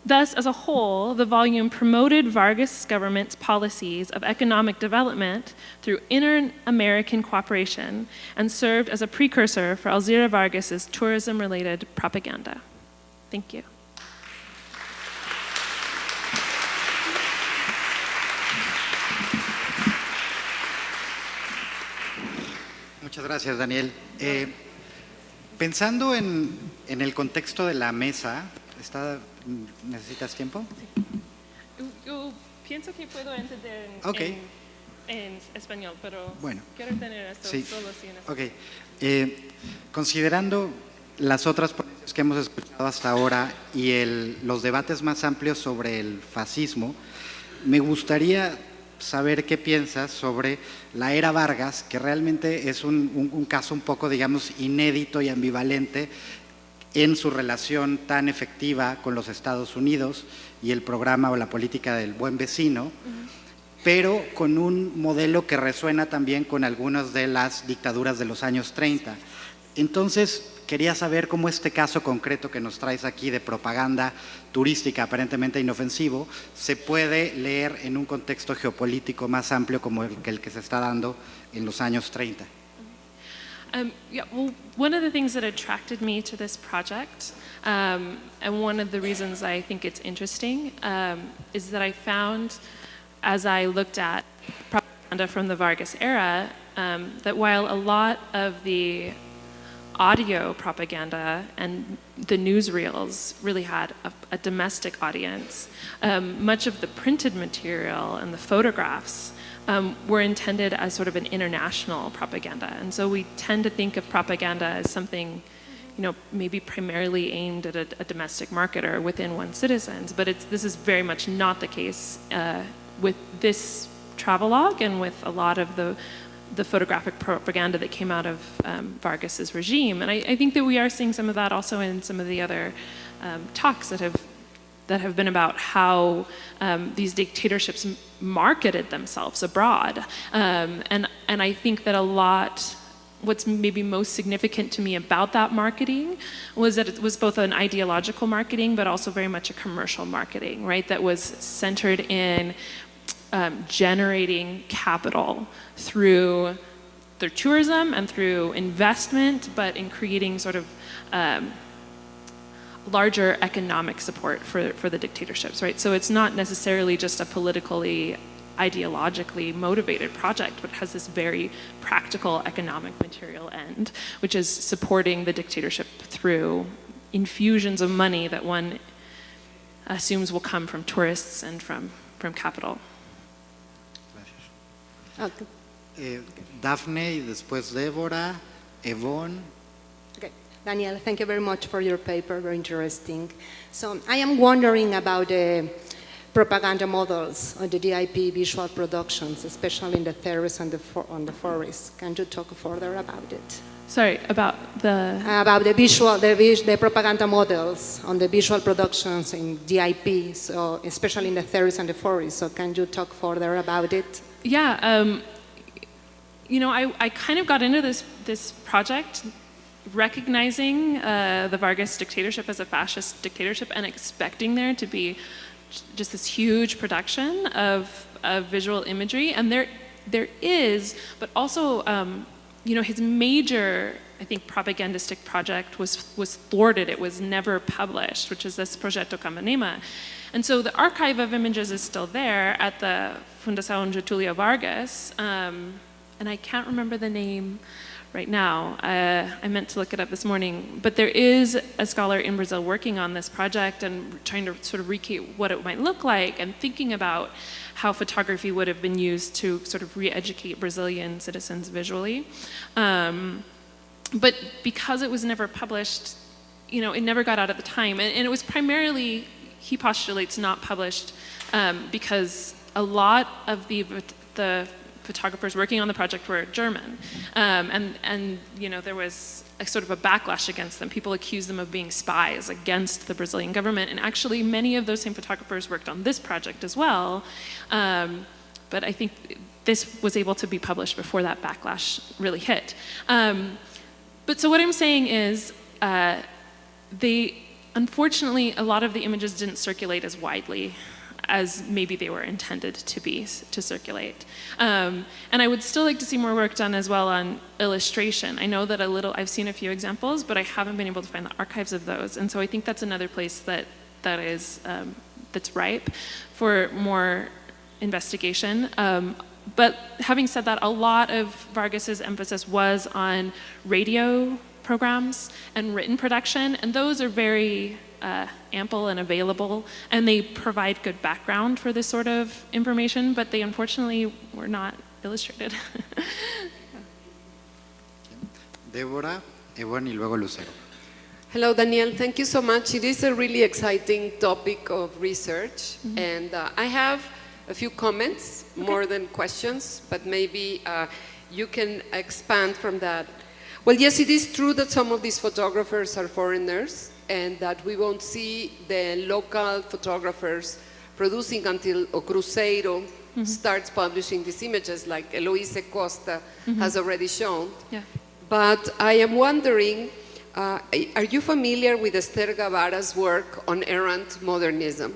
Thus, as a whole, the volume promoted Vargas' government's policies of economic development through inter-American cooperation and served as a precursor for Alzira Vargas' tourism-related propaganda. Thank you. Muchas gracias, Daniel. Pensando en el contexto de la mesa, ¿necesitas tiempo? Yo pienso que puedo entender en español, pero bueno, quiero tener esto solo así en español. Okay. Considerando las otras ponencias que hemos escuchado hasta ahora y los debates más amplios sobre el fascismo, me gustaría saber qué piensas sobre la era Vargas, que realmente es un caso un poco, digamos, inédito y ambivalente en su relación tan efectiva con los Estados Unidos y el programa o la política del buen vecino, pero con un modelo que resuena también con algunas de las dictaduras de los años 30. Entonces, quería saber cómo este caso concreto que nos traes aquí de propaganda turística aparentemente inofensivo se puede leer en un contexto geopolítico más amplio como el que se está dando en los años 30. Well, one of the things that attracted me to this project, and one of the reasons I think it's interesting, is that I found, as I looked at propaganda from the Vargas era, that while a lot of the audio propaganda and the newsreels really had a domestic audience, much of the printed material and the photographs were intended as sort of an international propaganda. And so we tend to think of propaganda as something, maybe primarily aimed at a domestic market or within one's citizens. But this is very much not the case with this travelogue and with a lot of the photographic propaganda that came out of Vargas's regime. And I think that we are seeing some of that also in some of the other talks that have been about how these dictatorships marketed themselves abroad. And I think that what's maybe most significant to me about that marketing was that it was both an ideological marketing, but also very much a commercial marketing, right? That was centered in generating capital through tourism and through investment, but in creating sort of larger economic support for the dictatorships, right? So it's not necessarily just a politically, ideologically motivated project, but has this very practical economic material end, which is supporting the dictatorship through infusions of money that one assumes will come from tourists and from capital. Okay. Daphne y después Débora, Yvonne. Okay. Daniel, thank you very much for your paper, very interesting. So I am wondering about the propaganda models on the DIP visual productions, especially in the terrace and on the forest. Can you talk further about it? Sorry, about the... About the propaganda models on the visual productions in DIP, so especially in the terrace and the forest. So can you talk further about it? Yeah, I kind of got into this project recognizing the Vargas dictatorship as a fascist dictatorship and expecting there to be just this huge production of visual imagery, and there is, but also, his major, I think, propagandistic project was thwarted. It was never published, which is this Proyecto Camanema. And so the archive of images is still there at the Fundación Getulio Vargas, and I can't remember the name right now. I meant to look it up this morning, but there is a scholar in Brazil working on this project and trying to sort of recreate what it might look like and thinking about how photography would have been used to sort of re-educate Brazilian citizens visually. But because it was never published, it never got out at the time. And it was primarily, he postulates, not published because a lot of the photographers working on the project were German. And there was a sort of a backlash against them. People accused them of being spies against the Brazilian government. And actually, many of those same photographers worked on this project as well. But I think this was able to be published before that backlash really hit. But so what I'm saying is, unfortunately, a lot of the images didn't circulate as widely as maybe they were intended to circulate. And I would still like to see more work done as well on illustration. I know that I've seen a few examples, but I haven't been able to find the archives of those. And so I think that's another place that's ripe for more investigation. But having said that, a lot of Vargas's emphasis was on radio programs and written production, and those are very ample and available, and they provide good background for this sort of information, but they unfortunately were not illustrated. Débora, Ewan, y luego Lucero. Hello, Danielle. Thank you so much. It is a really exciting topic of research, and I have a few comments, more than questions, but maybe you can expand from that. Well, yes, it is true that some of these photographers are foreigners, and that we won't see the local photographers producing until O Cruzeiro starts publishing these images, like Eloise Costa has already shown. Yeah. But I am wondering, are you familiar with Esther Guevara's work on errant modernism?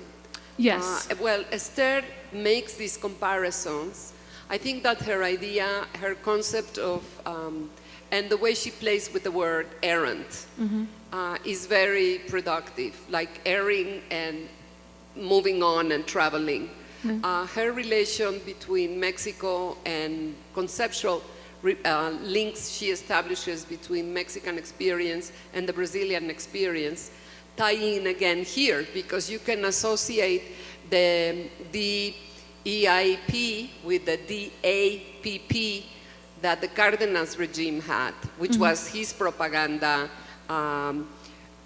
Yes. Well, Esther makes these comparisons. I think that her idea, her concept of, and the way she plays with the word errant, is very productive, like erring and moving on and traveling. Her relation between Mexico and conceptual links she establishes between Mexican experience and the Brazilian experience tie in again here, because you can associate the EIP with the DAPP that the Cárdenas regime had, which was his propaganda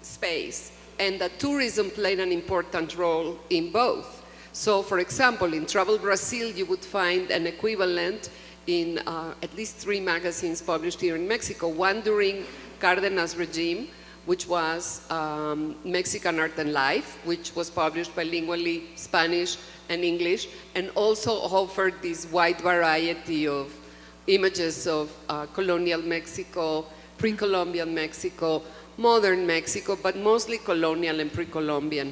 space, and that tourism played an important role in both. So, for example, in Travel Brazil, you would find an equivalent in at least 3 magazines published here in Mexico, one during Cárdenas regime, which was Mexican Art and Life, which was published bilingually, Spanish and English, and also offered this wide variety of images of colonial Mexico, pre-Columbian Mexico, modern Mexico, but mostly colonial and pre-Columbian,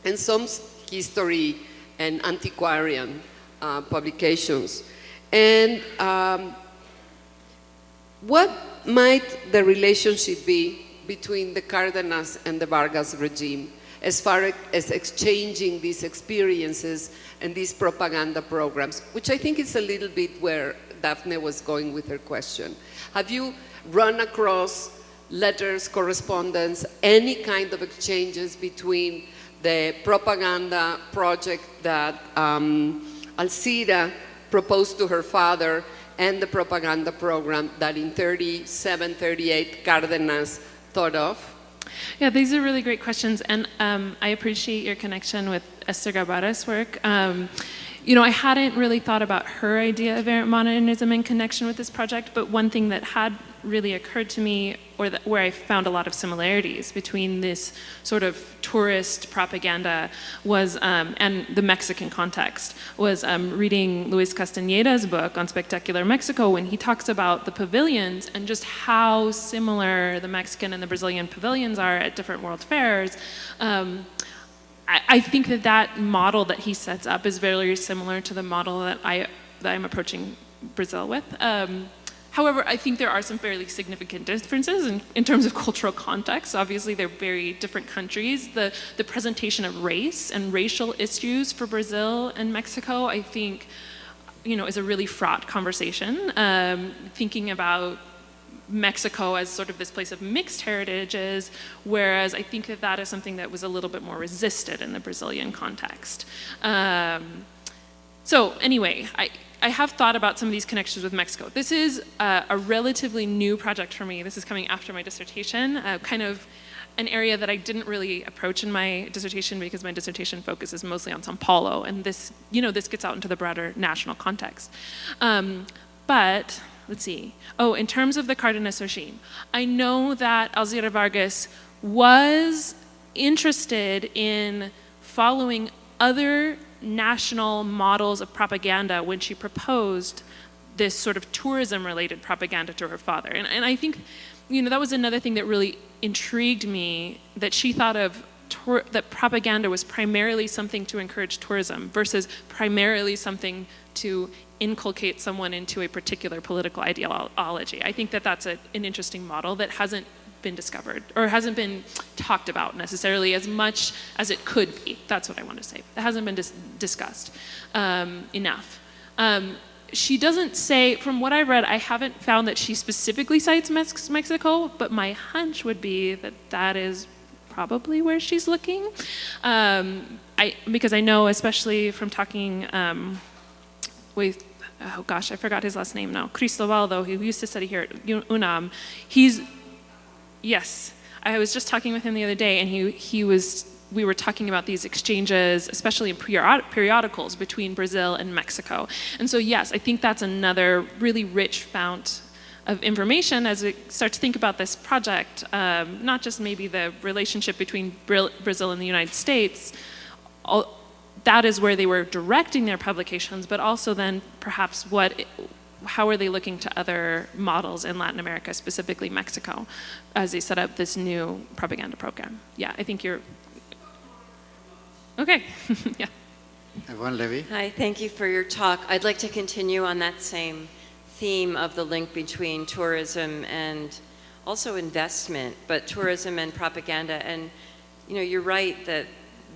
and some history and antiquarian publications. And what might the relationship be between the Cárdenas and the Vargas regime as far as exchanging these experiences and these propaganda programs, which I think is a little bit where Daphne was going with her question. Have you run across letters, correspondence, any kind of exchanges between the propaganda project that Alcira proposed to her father and the propaganda program that in 37, 38 Cárdenas thought of? Yeah, these are really great questions, and I appreciate your connection with Esther Guevara's work. You know, I hadn't really thought about her idea of errant modernism in connection with this project, but one thing that had really occurred to me, or where I found a lot of similarities between this sort of tourist propaganda was, and the Mexican context, was reading Luis Castañeda's book on Spectacular Mexico, when he talks about the pavilions and just how similar the Mexican and the Brazilian pavilions are at different world fairs. I think that model that he sets up is very similar to the model that I'm approaching Brazil with. However, I think there are some fairly significant differences in terms of cultural context. Obviously, they're very different countries. The presentation of race and racial issues for Brazil and Mexico, I think, is a really fraught conversation. Thinking about Mexico as sort of this place of mixed heritages, whereas I think that is something that was a little bit more resisted in the Brazilian context. So anyway, I have thought about some of these connections with Mexico. This is a relatively new project for me. This is coming after my dissertation, kind of an area that I didn't really approach in my dissertation because my dissertation focuses mostly on São Paulo, and this gets out into the broader national context. But let's see. Oh, in terms of the Cardenas regime, I know that Alzira Vargas was interested in following other national models of propaganda when she proposed this sort of tourism-related propaganda to her father. And I think, that was another thing that really intrigued me, that she thought of that propaganda was primarily something to encourage tourism versus primarily something to inculcate someone into a particular political ideology. I think that that's an interesting model that hasn't been discovered or hasn't been talked about necessarily as much as it could be. That's what I want to say. It hasn't been discussed enough. She doesn't say, from what I read, I haven't found that she specifically cites Mexico, but my hunch would be that that is probably where she's looking. Because I know, especially from talking with, oh gosh, I forgot his last name now, Cristobaldo, who used to study here at UNAM. Yes, I was just talking with him the other day, and we were talking about these exchanges, especially in periodicals between Brazil and Mexico. And so yes, I think that's another really rich fount of information as we start to think about this project, not just maybe the relationship between Brazil and the United States. That is where they were directing their publications, but also then perhaps how are they looking to other models in Latin America, specifically Mexico, as they set up this new propaganda program? Yeah, I think you're... Okay, yeah. Yvonne Levy. Hi, thank you for your talk. I'd like to continue on that same theme of the link between tourism and also investment, but tourism and propaganda. And, you're right that,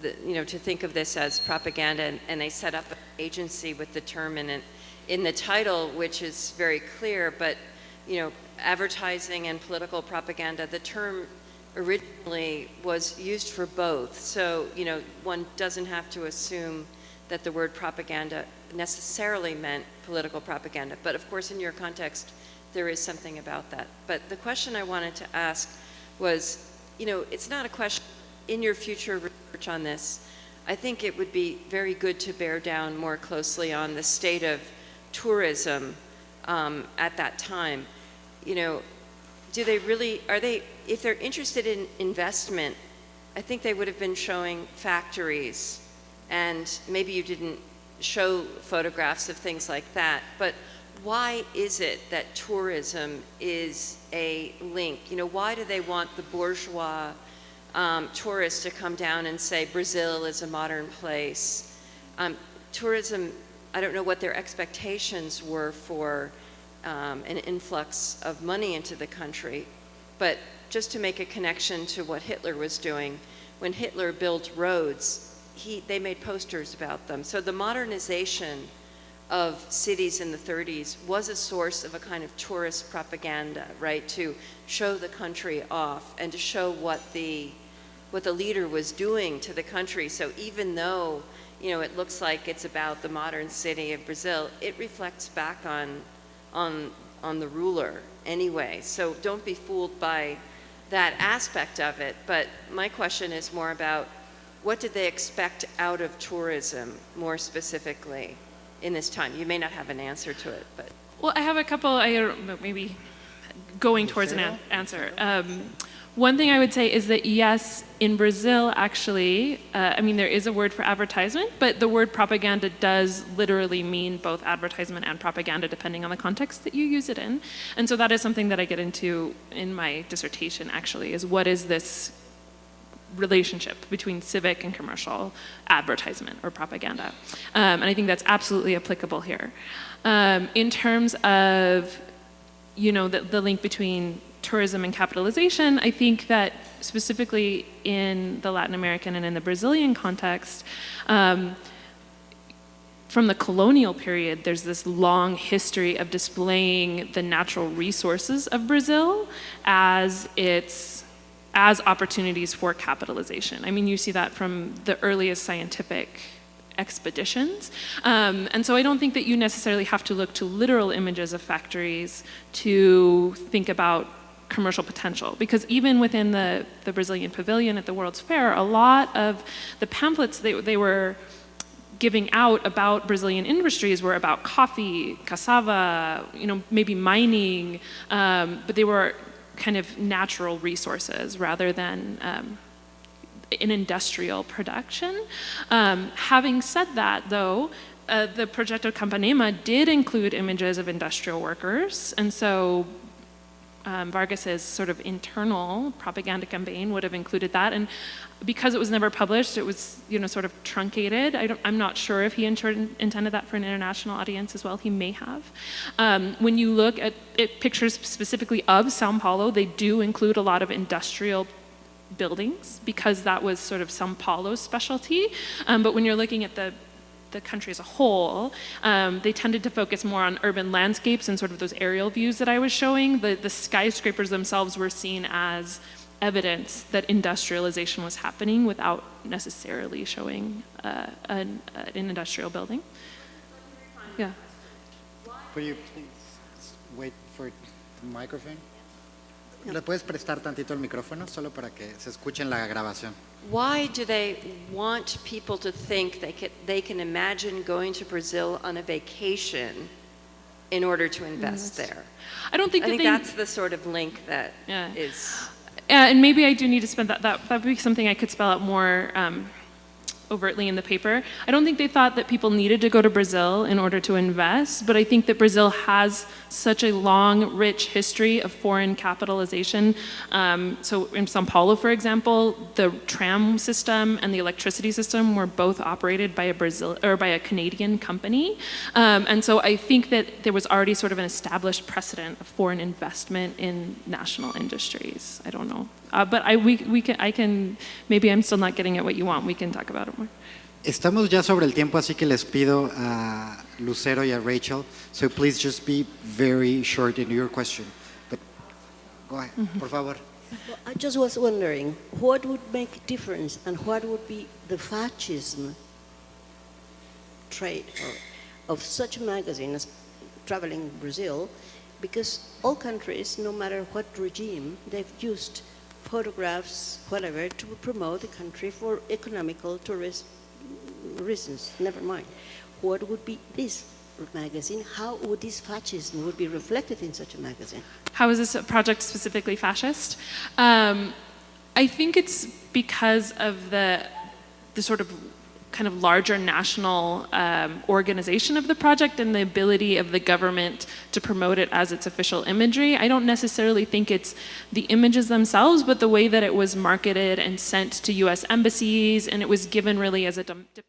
to think of this as propaganda, and they set up an agency with the term in the title, which is very clear, but, advertising and political propaganda, the term originally was used for both. So, one doesn't have to assume that the word propaganda necessarily meant political propaganda. But of course, in your context, there is something about that. But the question I wanted to ask was, it's not a question in your future research on this. I think it would be very good to bear down more closely on the state of tourism at that time. Do they really, if they're interested in investment, I think they would have been showing factories, and maybe you didn't show photographs of things like that, but why is it that tourism is a link? Why do they want the bourgeois tourists to come down and say Brazil is a modern place? Tourism, I don't know what their expectations were for an influx of money into the country, but just to make a connection to what Hitler was doing, when Hitler built roads, they made posters about them. So the modernization of cities in the 30s was a source of a kind of tourist propaganda, right? To show the country off and to show what the leader was doing to the country. So even though, it looks like it's about the modern city of Brazil, it reflects back on the ruler anyway. So don't be fooled by that aspect of it. But my question is more about, what did they expect out of tourism more specifically in this time? You may not have an answer to it, but... Well, I have a couple, I don't know, maybe going towards an answer. One thing I would say is that yes, in Brazil actually, I mean there is a word for advertisement, but the word propaganda does literally mean both advertisement and propaganda depending on the context that you use it in. And so that is something that I get into in my dissertation actually, is what is this relationship between civic and commercial advertisement or propaganda. And I think that's absolutely applicable here. In terms of, you know, the link between tourism and capitalization, I think that specifically in the Latin American and in the Brazilian context, from the colonial period, there's this long history of displaying the natural resources of Brazil as opportunities for capitalization. I mean, you see that from the earliest scientific expeditions. And so I don't think that you necessarily have to look to literal images of factories to think about commercial potential, because even within the Brazilian pavilion at the World's Fair, a lot of the pamphlets they were giving out about Brazilian industries were about coffee, cassava, you know, maybe mining, but they were kind of natural resources rather than an industrial production. Having said that, though, the Projeto Campanema did include images of industrial workers, and so Vargas's sort of internal propaganda campaign would have included that, and because it was never published, it was, you know, sort of truncated. I'm not sure if he intended that for an international audience as well. He may have. When you look at pictures specifically of São Paulo, they do include a lot of industrial buildings because that was sort of São Paulo's specialty. But when you're looking at the country as a whole, they tended to focus more on urban landscapes and sort of those aerial views that I was showing. The skyscrapers themselves were seen as evidence that industrialization was happening without necessarily showing an industrial building. Yeah. Could you please wait for the microphone? ¿Le puedes prestar tantito el micrófono solo para que se escuche en la grabación? Why do they want people to think they can imagine going to Brazil on a vacation in order to invest there? I don't think I think that's the sort of link that is. And maybe I do need to spend that would be something I could spell out more overtly in the paper. I don't think they thought that people needed to go to Brazil in order to invest, but I think that Brazil has such a long, rich history of foreign capitalization. So in São Paulo, for example, the tram system and the electricity system were both operated by a Canadian company. And so I think that there was already sort of an established precedent of foreign investment in national industries. I don't know. But I can, maybe I'm still not getting at what you want. We can talk about it more. Estamos ya sobre el tiempo, así que les pido a Lucero y a Rachel, so please just be very short in your question. But go ahead, por favor. Well, I just was wondering, what would make a difference and what would be the fascism trait of such a magazine as Traveling Brazil? Because all countries, no matter what regime, they've used photographs, whatever, to promote the country for economical, tourist reasons, never mind. What would be this magazine? How would this fascism would be reflected in such a magazine? How is this project specifically fascist? I think it's because of the sort of kind of larger national organization of the project and the ability of the government to promote it as its official imagery. I don't necessarily think it's the images themselves, but the way that it was marketed and sent to US embassies, and it was given really as a diplomatic